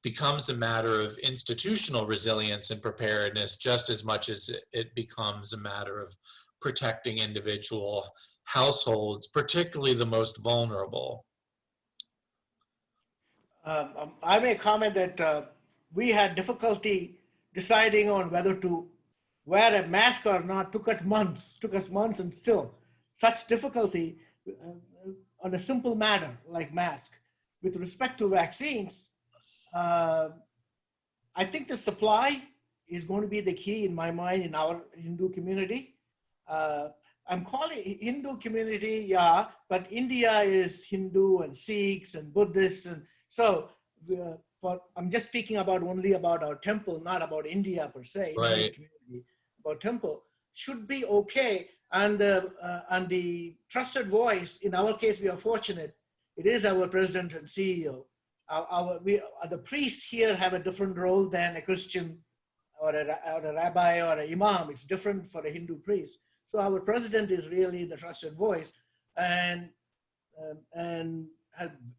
Becomes a matter of institutional resilience and preparedness just as much as it becomes a matter of protecting individual households, particularly the most vulnerable. I may comment that we had difficulty deciding on whether to wear a mask or not. Took us months, and still such difficulty on a simple matter like mask. With respect to vaccines, I think the supply is going to be the key in my mind in our Hindu community. I'm calling Hindu community, yeah, but India is Hindu and Sikhs and Buddhists, and so I'm just speaking only about our temple, not about India per se. Right. Indian community, about temple should be okay, and the trusted voice. In our case, we are fortunate. It is our president and CEO. The priests here have a different role than a Christian or a rabbi or an imam. It's different for a Hindu priest. So our president is really the trusted voice, and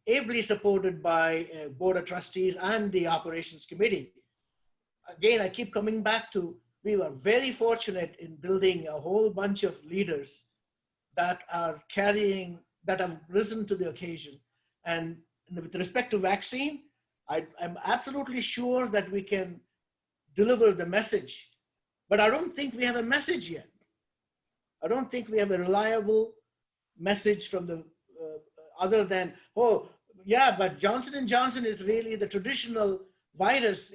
ably supported by board of trustees and the operations committee. Again, I keep coming back to, we were very fortunate in building a whole bunch of leaders that have risen to the occasion. And with respect to vaccine, I'm absolutely sure that we can deliver the message, but I don't think we have a message yet. I don't think we have a reliable message from the, other than, oh, yeah, but Johnson & Johnson is really the traditional virus,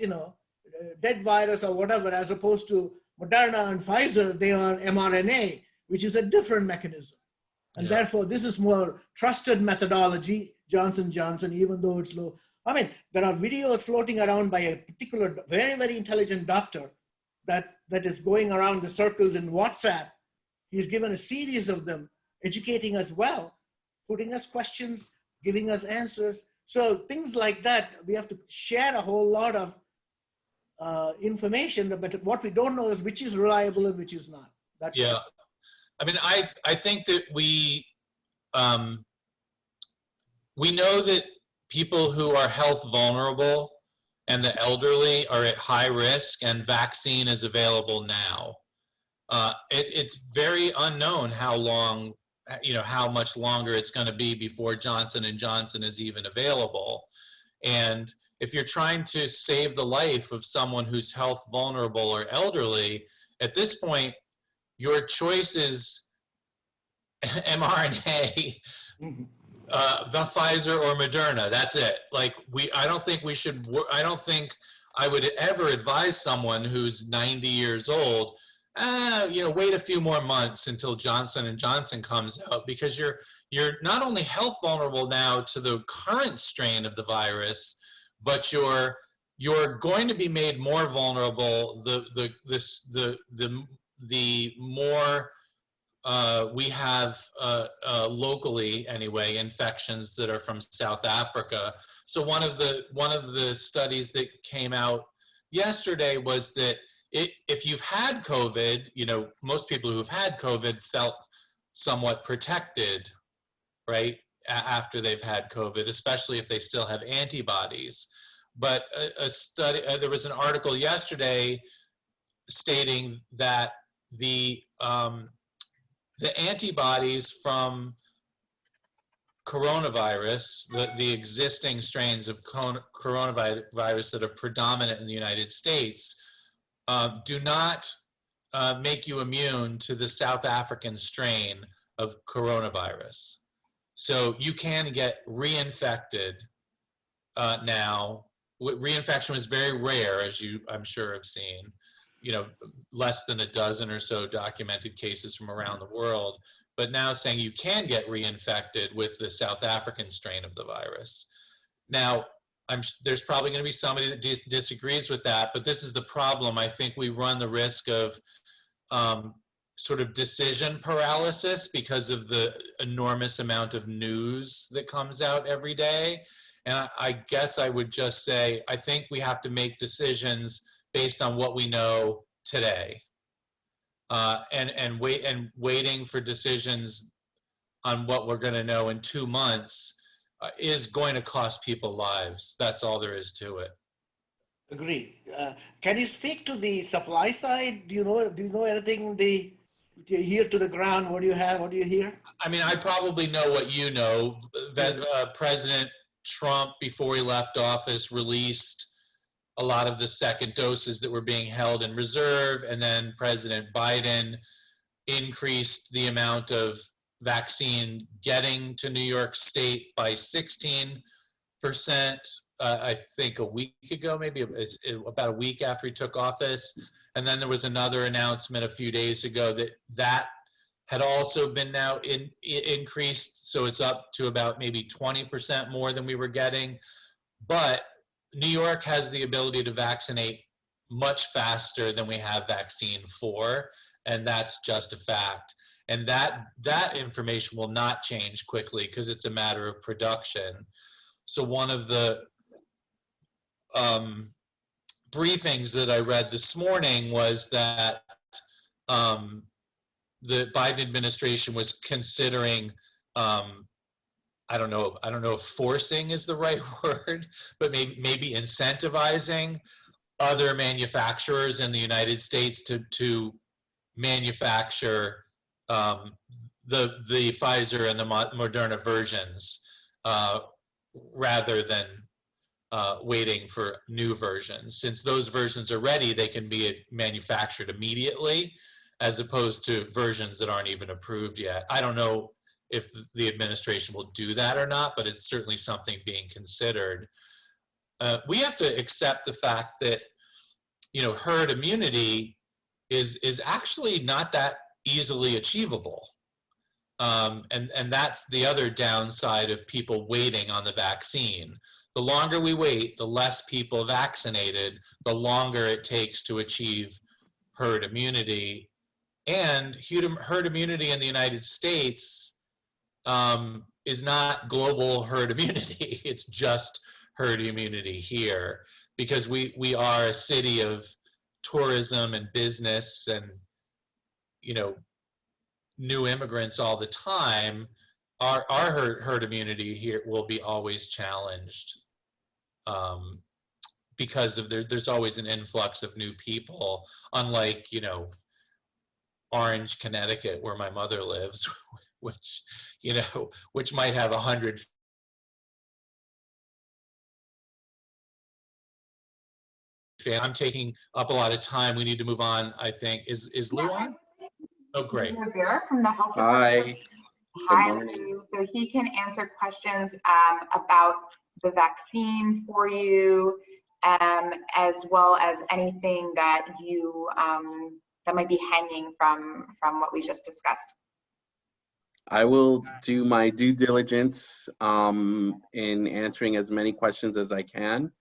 dead virus or whatever, as opposed to Moderna and Pfizer, they are mRNA, which is a different mechanism. And therefore, this is more trusted methodology, Johnson & Johnson, even though it's low. I mean, there are videos floating around by a particular very, very intelligent doctor that is going around the circles in WhatsApp. He's given a series of them, educating us well, putting us questions, giving us answers. So things like that, we have to share a whole lot of information, but what we don't know is which is reliable and which is not. That's yeah. I mean, I think that we know that people who are health vulnerable and the elderly are at high risk, and vaccine is available now. It's very unknown how long, how much longer it's going to be before Johnson & Johnson is even available. And if you're trying to save the life of someone who's health vulnerable or elderly, at this point, your choice is mRNA, the Pfizer or Moderna. That's it. Like I don't think I would ever advise someone who's 90 years old, wait a few more months until Johnson & Johnson comes out, because you're not only health vulnerable now to the current strain of the virus, but you're going to be made more vulnerable the more we have locally anyway infections that are from South Africa. So one of the studies that came out yesterday was that if you've had COVID, you know, most people who've had COVID felt somewhat protected, right, after they've had COVID, especially if they still have antibodies. But a study, there was an article yesterday stating that the antibodies from coronavirus, the existing strains of coronavirus that are predominant in the United States, do not make you immune to the South African strain of coronavirus. So you can get reinfected now. Reinfection was very rare, as you, I'm sure, have seen. You know, less than a dozen or so documented cases from around the world. But now saying you can get reinfected with the South African strain of the virus. Now, there's probably going to be somebody that disagrees with that, but this is the problem. I think we run the risk of sort of decision paralysis because of the enormous amount of news that comes out every day. And I guess I would just say, I think we have to make decisions based on what we know today. And waiting for decisions on what we're going to know in 2 months is going to cost people lives. That's all there is to it. Agreed. Can you speak to the supply side? Do you know anything here to the ground? What do you have? What do you hear? I mean, I probably know what you know, that President Trump, before he left office, released a lot of the second doses that were being held in reserve, and then President Biden increased the amount of vaccine getting to New York State by 16%, I think a week ago, maybe about a week after he took office. And then there was another announcement a few days ago that had also been now increased, so it's up to about maybe 20% more than we were getting. But New York has the ability to vaccinate much faster than we have vaccine for, and that's just a fact. And that information will not change quickly because it's a matter of production. So one of the briefings that I read this morning was that the Biden administration was considering, I don't know if forcing is the right word, but maybe incentivizing other manufacturers in the United States to manufacture the Pfizer and the Moderna versions rather than waiting for new versions. Since those versions are ready, they can be manufactured immediately, as opposed to versions that aren't even approved yet. I don't know if the administration will do that or not, but it's certainly something being considered. We have to accept the fact that, you know, herd immunity is actually not that easily achievable. And that's the other downside of people waiting on the vaccine. The longer we wait, the less people vaccinated, the longer it takes to achieve herd immunity. And herd immunity in the United States is not global herd immunity. It's just herd immunity here, because we are a city of tourism and business and, you know, new immigrants all the time. Our herd immunity here will be always challenged because of there's always an influx of new people, unlike, you know, Orange, Connecticut, where my mother lives, which, you know, which might have 100. I'm taking up a lot of time. We need to move on, I think. Is Lou on? Oh, great. Rivera from the Health Hi. Department. Good Hi, morning. Lou. So he can answer questions about the vaccine for you, as well as anything that you that might be hanging from what we just discussed. I will do my due diligence in answering as many questions as I can.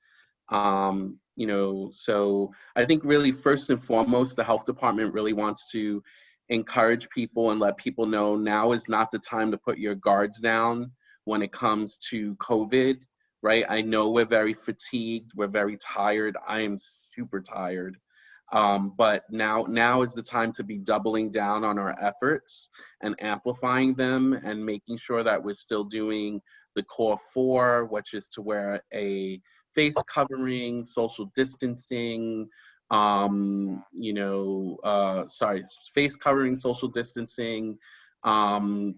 You know, so I think really first and foremost, the health department really wants to encourage people and let people know now is not the time to put your guards down when it comes to COVID, right? I know we're very fatigued, we're very tired. I am super tired. But now is the time to be doubling down on our efforts and amplifying them and making sure that we're still doing the core 4, which is to wear a face covering, social distancing, face covering, social distancing,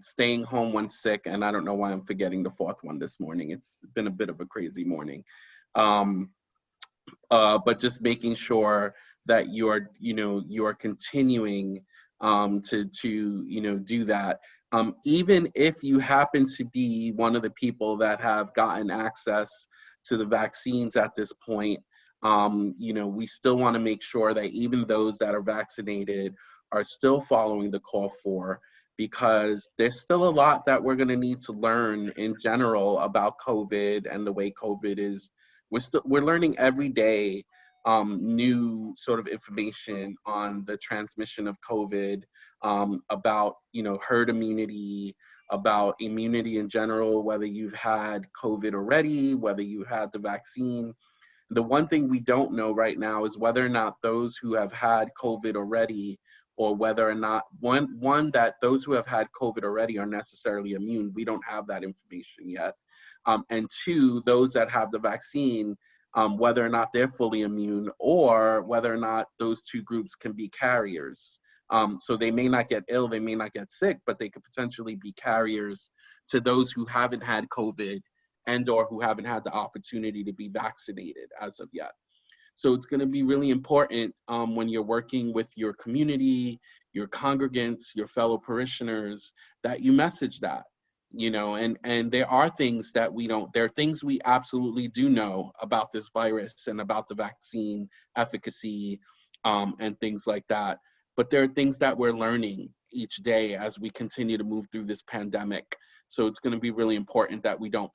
staying home when sick, and I don't know why I'm forgetting the 4th one this morning. It's been a bit of a crazy morning. But just making sure that you're continuing to do that. Even if you happen to be one of the people that have gotten access to the vaccines at this point, we still want to make sure that even those that are vaccinated are still following the call for, because there's still a lot that we're going to need to learn in general about COVID and the way COVID is. We're learning every day new sort of information on the transmission of COVID, about herd immunity, about immunity in general, whether you've had COVID already, whether you had the vaccine. The one thing we don't know right now is whether or not those who have had COVID already, or whether or not one that those who have had COVID already are necessarily immune. We don't have that information yet. And 2, those that have the vaccine, whether or not they're fully immune, or whether or not those 2 groups can be carriers. So they may not get ill, they may not get sick, but they could potentially be carriers to those who haven't had COVID and or who haven't had the opportunity to be vaccinated as of yet. So it's going to be really important when you're working with your community, your congregants, your fellow parishioners, that you message that. And there are things that there are things we absolutely do know about this virus and about the vaccine efficacy, and things like that. But there are things that we're learning each day as we continue to move through this pandemic. So it's going to be really important that we don't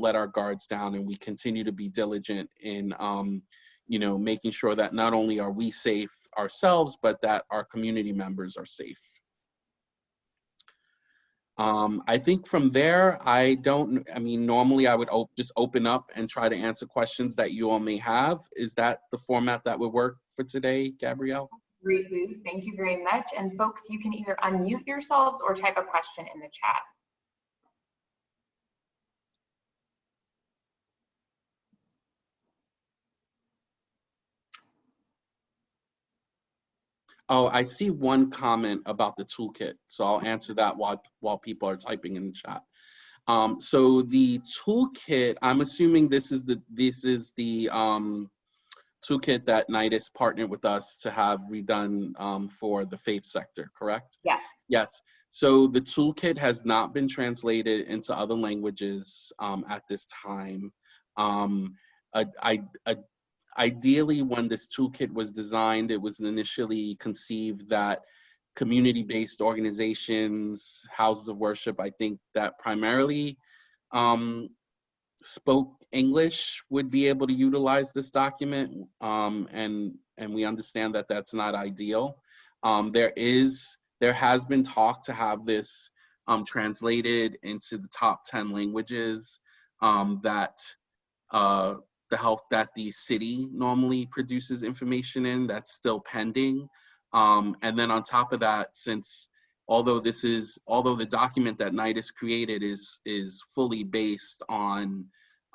let our guards down, and we continue to be diligent in, making sure that not only are we safe ourselves, but that our community members are safe. I think from there, normally I would just open up and try to answer questions that you all may have. Is that the format that would work for today, Gabrielle? Great, Lou. Thank you very much. And folks, you can either unmute yourselves or type a question in the chat. Oh, I see one comment about the toolkit, so I'll answer that while people are typing in the chat. So the toolkit, I'm assuming this is the toolkit that NIDIS partnered with us to have redone for the faith sector, correct? Yes. Yes. So the toolkit has not been translated into other languages at this time. Ideally, when this toolkit was designed, it was initially conceived that community-based organizations, houses of worship, I think that primarily spoke English would be able to utilize this document, and we understand that that's not ideal. There has been talk to have this translated into the top 10 languages that the city normally produces information in. That's still pending. And then on top of that, although the document that NIDIS created is fully based on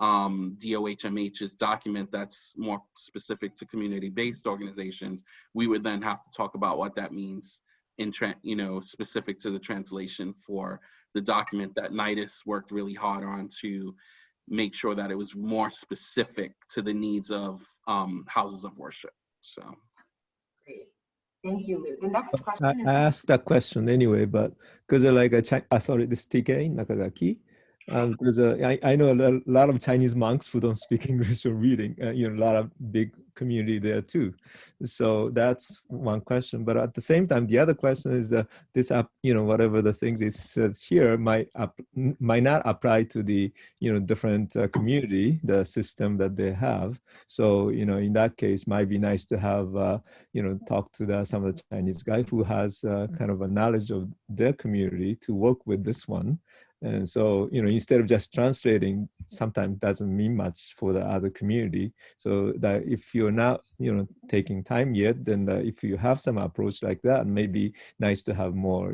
DOHMH's document that's more specific to community-based organizations, we would then have to talk about what that means specific to the translation for the document that NIDIS worked really hard on to make sure that it was more specific to the needs of houses of worship. So. Great. Thank you, Lou. The next question I asked that question anyway, but because sorry, this is TK Nakagaki. Because I know a lot of Chinese monks who don't speak English or reading, a lot of big community there too. So that's one question. But at the same time, the other question is that this, whatever the things it says here might not apply to the, different community, the system that they have. So, in that case, might be nice to have, talk to some of the Chinese guy who has kind of a knowledge of their community to work with this one. And so, instead of just translating, sometimes doesn't mean much for the other community. So that if you're not, taking time yet, then if you have some approach like that, maybe nice to have more,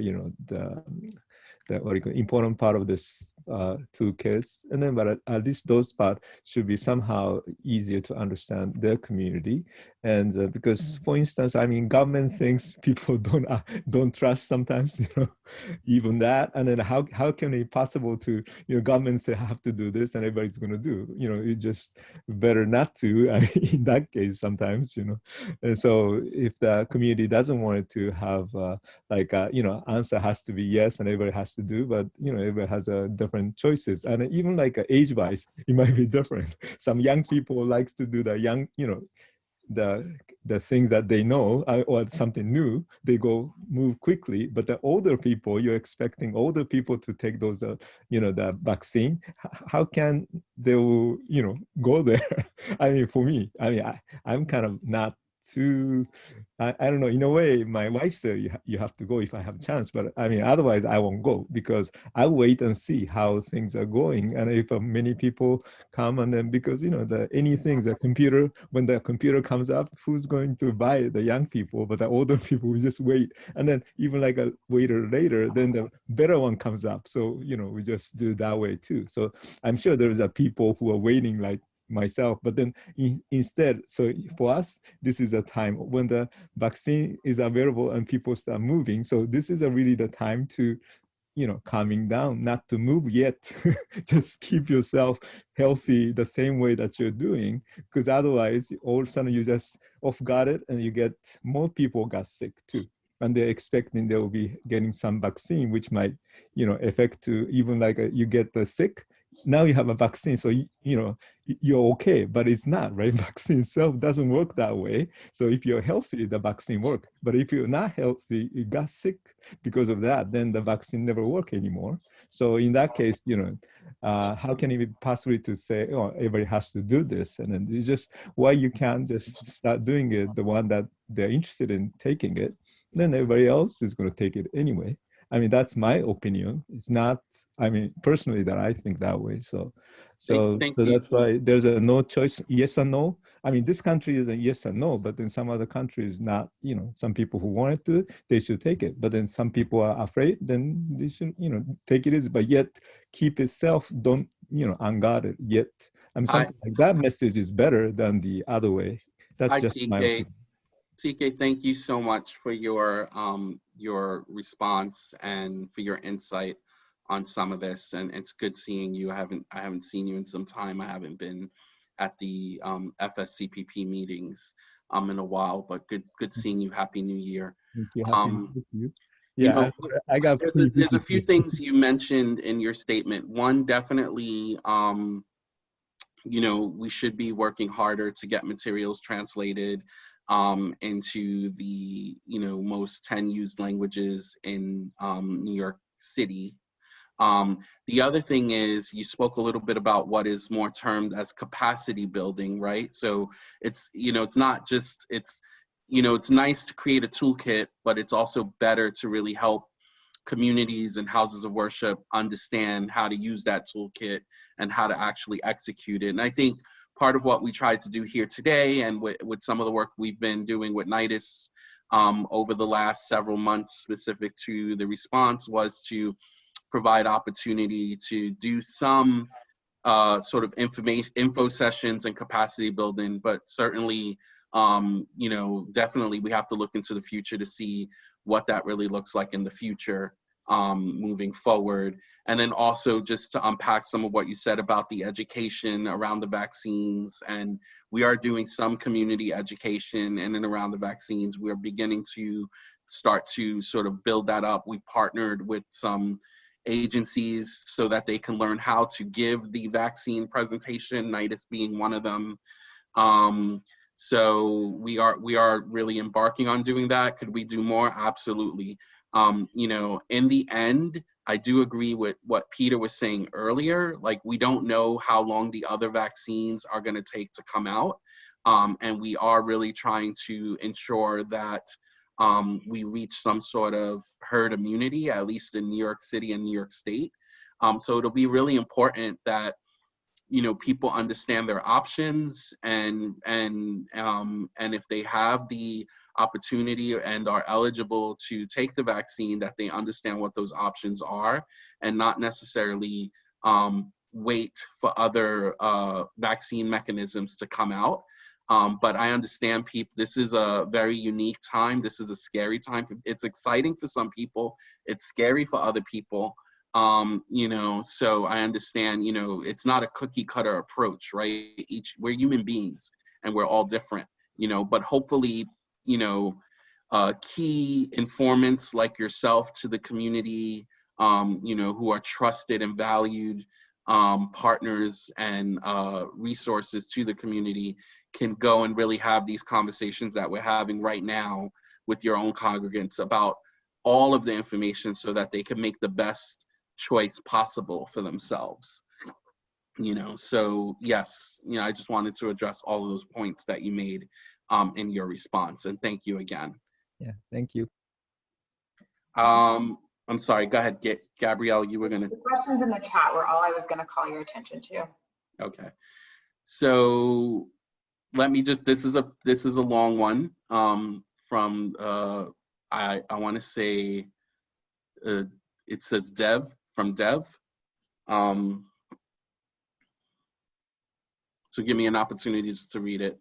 the important part of this toolkits, and then but at least those parts should be somehow easier to understand their community. And because, for instance, government things people don't trust sometimes, even that. And then how can it possible to, government say I have to do this and everybody's going to do, it's just better not to. In that case, sometimes, And so if the community doesn't want it to have answer has to be yes and everybody has to do, but everybody has different choices, and even age wise it might be different. Some young people likes to do the young, the things that they know or something new, they move quickly. But the older people, you're expecting older people to take those the vaccine. How can they will go there? For me, I'm kind of not too, I don't know, in a way my wife said you have to go if I have a chance, but otherwise I won't go, because I'll wait and see how things are going. And if many people come, and then because anything, the computer, when the computer comes up, who's going to buy the young people? But the older people will just wait, and then even a waiter later, then the better one comes up. So we just do that way too. So I'm sure there's people who are waiting like myself, but then instead, so for us, this is a time when the vaccine is available and people start moving. So this is really the time to calming down, not to move yet. Just keep yourself healthy the same way that you're doing, because otherwise all of a sudden you just off guard it and you get more people got sick too, and they're expecting they will be getting some vaccine which might affect to even you get the sick. Now you have a vaccine, so you're okay, but it's not, right? Vaccine itself doesn't work that way. So if you're healthy, the vaccine works. But if you're not healthy, you got sick because of that, then the vaccine never work anymore. So in that case, how can it be possible to say, oh, everybody has to do this? And then it's just why you can't just start doing it, the one that they're interested in taking it, then everybody else is going to take it anyway. That's my opinion. It's not, personally, that I think that way. So that's why there's a no choice, yes or no. This country is a yes or no, but in some other countries, not, some people who wanted to, they should take it. But then some people are afraid, then they should, take it easy, but yet keep itself, don't, unguarded yet. Something like that message is better than the other way. That's just my opinion. TK, thank you so much for your response and for your insight on some of this. And it's good seeing you. I haven't seen you in some time. I haven't been at the FSCPP meetings in a while, but good seeing you. Happy New Year. Thank you. Happy New Year to you. Yeah, I got. There's a few things you mentioned in your statement. One, definitely, we should be working harder to get materials translated into the most 10 used languages in New York City. The other thing is, you spoke a little bit about what is more termed as capacity building, right? So it's it's not just it's nice to create a toolkit, but it's also better to really help communities and houses of worship understand how to use that toolkit and how to actually execute it. And I think part of what we tried to do here today, and with some of the work we've been doing with NITIS over the last several months specific to the response, was to provide opportunity to do some sort of info sessions and capacity building. But certainly, definitely we have to look into the future to see what that really looks like in the future moving forward. And then also just to unpack some of what you said about the education around the vaccines. And we are doing some community education in and around the vaccines. We're beginning to start to sort of build that up. We've partnered with some agencies so that they can learn how to give the vaccine presentation, NIDIS being one of them. So we are really embarking on doing that. Could we do more? Absolutely. You know, in the end, I do agree with what Peter was saying earlier. Like, we don't know how long the other vaccines are going to take to come out. And we are really trying to ensure that we reach some sort of herd immunity, at least in New York City and New York State. So it'll be really important that, you know, people understand their options, and if they have the opportunity and are eligible to take the vaccine, that they understand what those options are, and not necessarily wait for other vaccine mechanisms to come out. But I understand people, this is a very unique time. This is a scary time. It's exciting for some people. It's scary for other people. You know, so I understand, you know, it's not a cookie cutter approach, right? We're human beings and we're all different, you know, but hopefully, you know, key informants like yourself to the community, you know, who are trusted and valued partners and resources to the community, can go and really have these conversations that we're having right now with your own congregants about all of the information so that they can make the best choice possible for themselves. You know, so yes, you know, I just wanted to address all of those points that you made in your response, and thank you again. Yeah, thank you. I'm sorry, go ahead, Gabrielle, you were gonna. The questions in the chat were all I was gonna call your attention to. Okay, so let me just, this is a long one from I want to say it says Dev, from Dev. So give me an opportunity just to read it.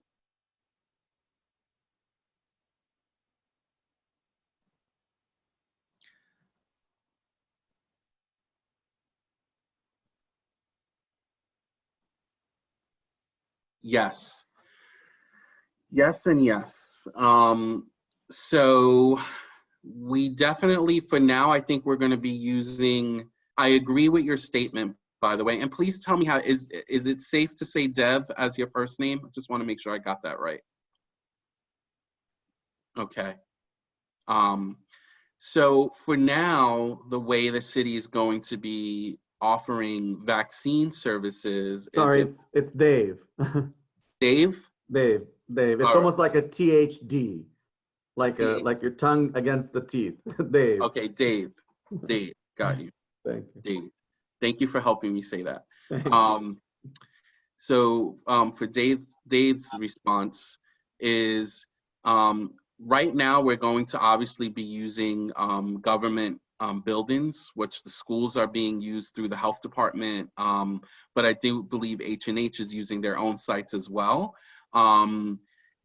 Yes. Yes and yes. So we definitely, for now, I think we're going to be using, I agree with your statement, by the way, and please tell me how, is it safe to say Dev as your first name? I just want to make sure I got that right. Okay. So for now, the way the city is going to be offering vaccine services. Sorry, it's Dave. Dave? Dave. It's All almost like a THD, like your tongue against the teeth. Dave. Okay, Dave. Dave, got you. Thank you. Dave. Thank you for helping me say that. Thank you. So for Dave's response is, right now we're going to obviously be using government buildings, which the schools are being used through the health department, but I do believe H&H is using their own sites as well.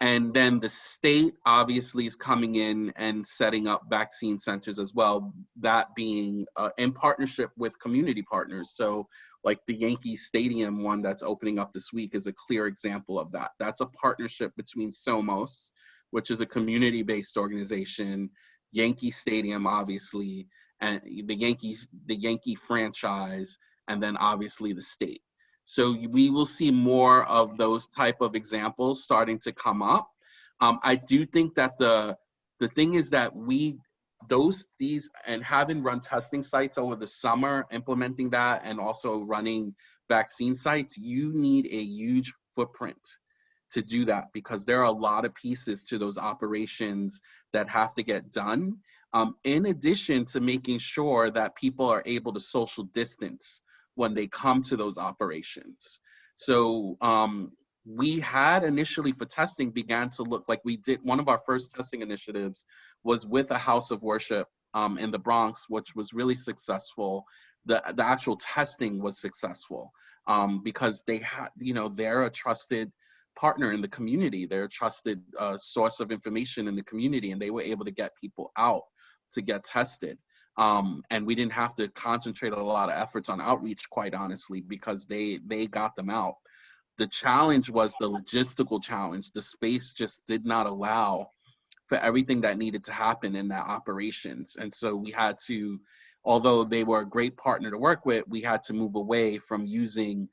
And then the state obviously is coming in and setting up vaccine centers as well, that being in partnership with community partners. So like the Yankee Stadium one that's opening up this week is a clear example of that. That's a partnership between Somos, which is a community-based organization, Yankee Stadium, obviously, and the Yankee franchise, and then obviously the state. So we will see more of those type of examples starting to come up. I do think that the thing is that these and having run testing sites over the summer, implementing that, and also running vaccine sites, you need a huge footprint to do that, because there are a lot of pieces to those operations that have to get done, in addition to making sure that people are able to social distance when they come to those operations. So we had initially for testing began to look like we did, one of our first testing initiatives was with a house of worship in the Bronx, which was really successful. The actual testing was successful because they had, they're a trusted partner in the community. They're a trusted source of information in the community, and they were able to get people out to get tested. And we didn't have to concentrate a lot of efforts on outreach, quite honestly, because they got them out. The challenge was the logistical challenge. The space just did not allow for everything that needed to happen in that operations. And so we had to although they were a great partner to work with, we had to move away from using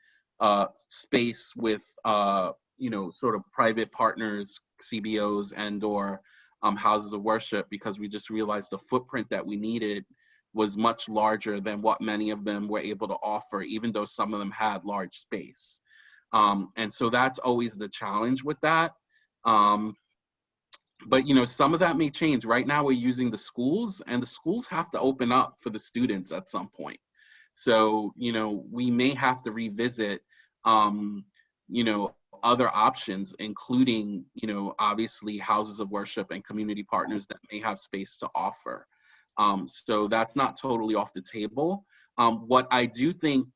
space with sort of private partners, CBOs, and or houses of worship, because we just realized the footprint that we needed was much larger than what many of them were able to offer, even though some of them had large space. And so that's always the challenge with that. But some of that may change. Right now we're using the schools, and the schools have to open up for the students at some point. So, we may have to revisit, other options, including, obviously houses of worship and community partners that may have space to offer. So that's not totally off the table. What I do think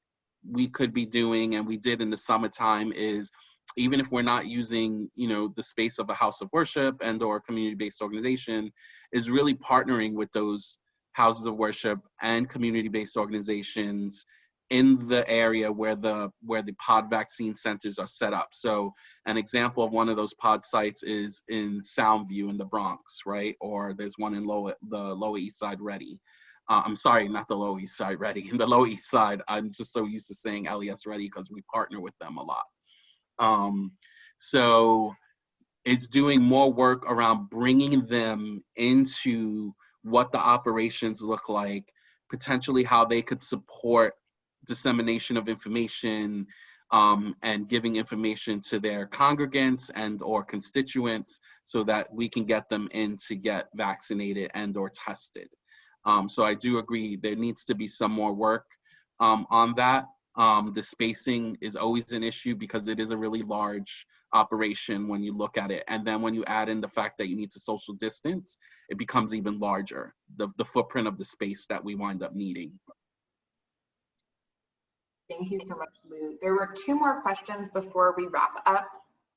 we could be doing, and we did in the summertime, is even if we're not using, the space of a house of worship and or community-based organization, is really partnering with those houses of worship and community-based organizations in the area where the pod vaccine centers are set up. So an example of one of those pod sites is in Soundview in the Bronx, right? Or there's one in the Lower East Side, Ready. I'm sorry, not the Lower East Side, Ready. In the Lower East Side, I'm just so used to saying LES Ready because we partner with them a lot. So it's doing more work around bringing them into what the operations look like, potentially how they could support dissemination of information, and giving information to their congregants and or constituents so that we can get them in to get vaccinated and or tested. So I do agree there needs to be some more work on that. The spacing is always an issue because it is a really large operation when you look at it. And then when you add in the fact that you need to social distance, it becomes even larger, the footprint of the space that we wind up needing. Thank you so much, Lou. There were two more questions before we wrap up.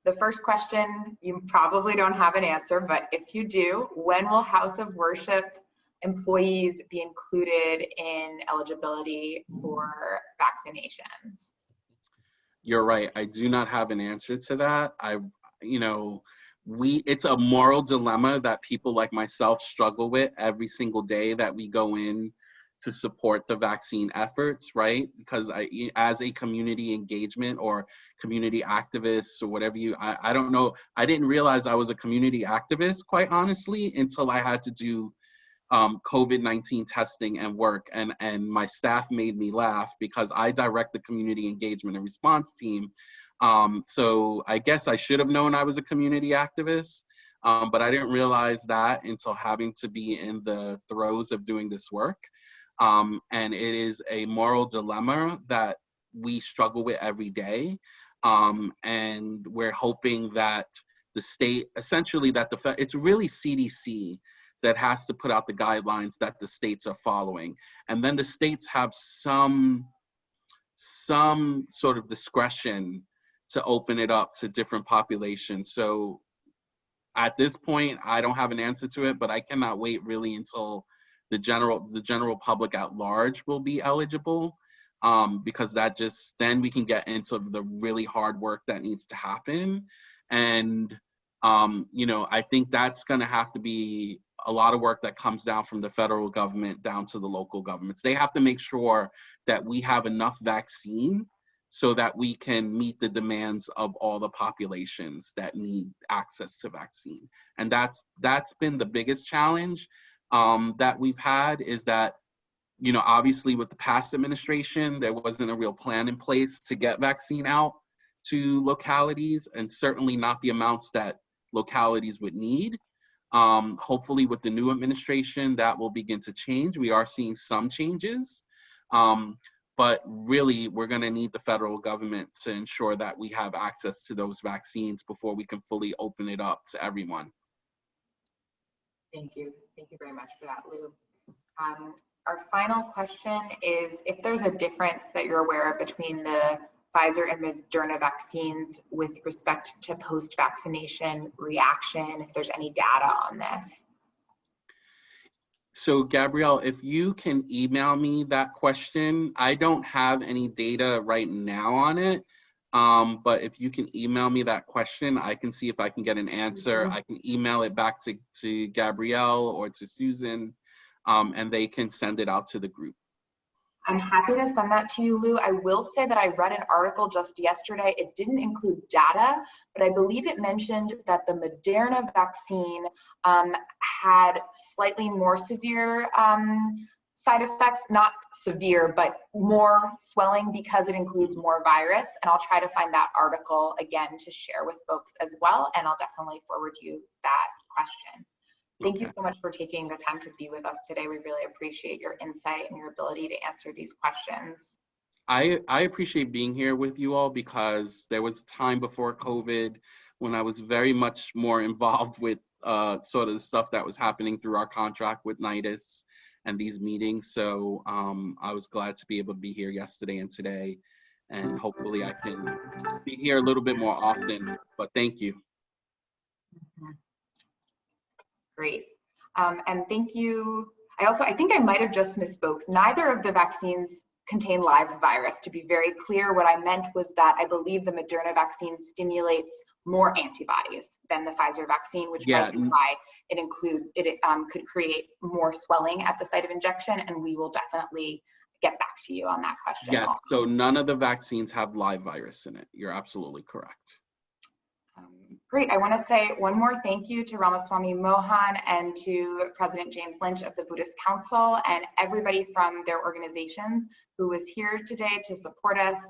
The first question, you probably don't have an answer, but if you do, when will House of Worship employees be included in eligibility for vaccinations? You're right. I do not have an answer to that. It's a moral dilemma that people like myself struggle with every single day that we go in to support the vaccine efforts, right? Because as a community engagement or community activist or whatever I don't know, I didn't realize I was a community activist, quite honestly, until I had to do COVID-19 testing and work, and my staff made me laugh because I direct the community engagement and response team. So I guess I should have known I was a community activist, but I didn't realize that until having to be in the throes of doing this work. And it is a moral dilemma that we struggle with every day. And we're hoping that the state, essentially that it's really CDC that has to put out the guidelines that the states are following. And then the states have some sort of discretion to open it up to different populations. So at this point, I don't have an answer to it, but I cannot wait really until the general public at large will be eligible, because then we can get into the really hard work that needs to happen. And, I think that's gonna have to be a lot of work that comes down from the federal government down to the local governments. They have to make sure that we have enough vaccine so that we can meet the demands of all the populations that need access to vaccine. And that's been the biggest challenge that we've had, is that, obviously with the past administration, there wasn't a real plan in place to get vaccine out to localities, and certainly not the amounts that localities would need. Hopefully with the new administration, that will begin to change. We are seeing some changes, but really we're going to need the federal government to ensure that we have access to those vaccines before we can fully open it up to everyone. Thank you. Thank you very much for that, Lou. Our final question is if there's a difference that you're aware of between the Pfizer and Moderna vaccines with respect to post-vaccination reaction, if there's any data on this. So Gabrielle, if you can email me that question, I don't have any data right now on it, but if you can email me that question, I can see if I can get an answer. I can email it back to Gabrielle or to Susan, and they can send it out to the group. I'm happy to send that to you, Lou. I will say that I read an article just yesterday. It didn't include data, but I believe it mentioned that the Moderna vaccine had slightly more severe side effects, not severe, but more swelling because it includes more virus. And I'll try to find that article again to share with folks as well. And I'll definitely forward you that question. Thank you so much for taking the time to be with us today. We really appreciate your insight and your ability to answer these questions. I appreciate being here with you all because there was time before COVID when I was very much more involved with sort of the stuff that was happening through our contract with NIDIS and these meetings. So I was glad to be able to be here yesterday and today. And hopefully I can be here a little bit more often, but thank you. Great. And thank you. I think I might have just misspoke. Neither of the vaccines contain live virus. To be very clear, what I meant was that I believe the Moderna vaccine stimulates more antibodies than the Pfizer vaccine, which might be why it could create more swelling at the site of injection. And we will definitely get back to you on that question. Yes, so none of the vaccines have live virus in it. You're absolutely correct. Great. I want to say one more thank you to Ramaswamy Mohan and to President James Lynch of the Buddhist Council and everybody from their organizations who was here today to support us.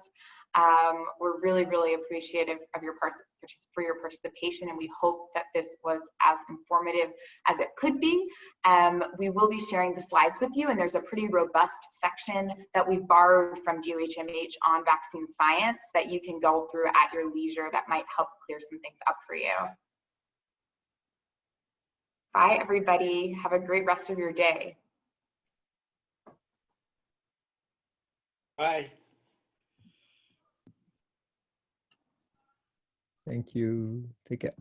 We're really, really appreciative of your participation, and we hope that this was as informative as it could be. We will be sharing the slides with you, and there's a pretty robust section that we borrowed from DOHMH on vaccine science that you can go through at your leisure that might help clear some things up for you. Bye, everybody. Have a great rest of your day. Bye. Thank you. Take care.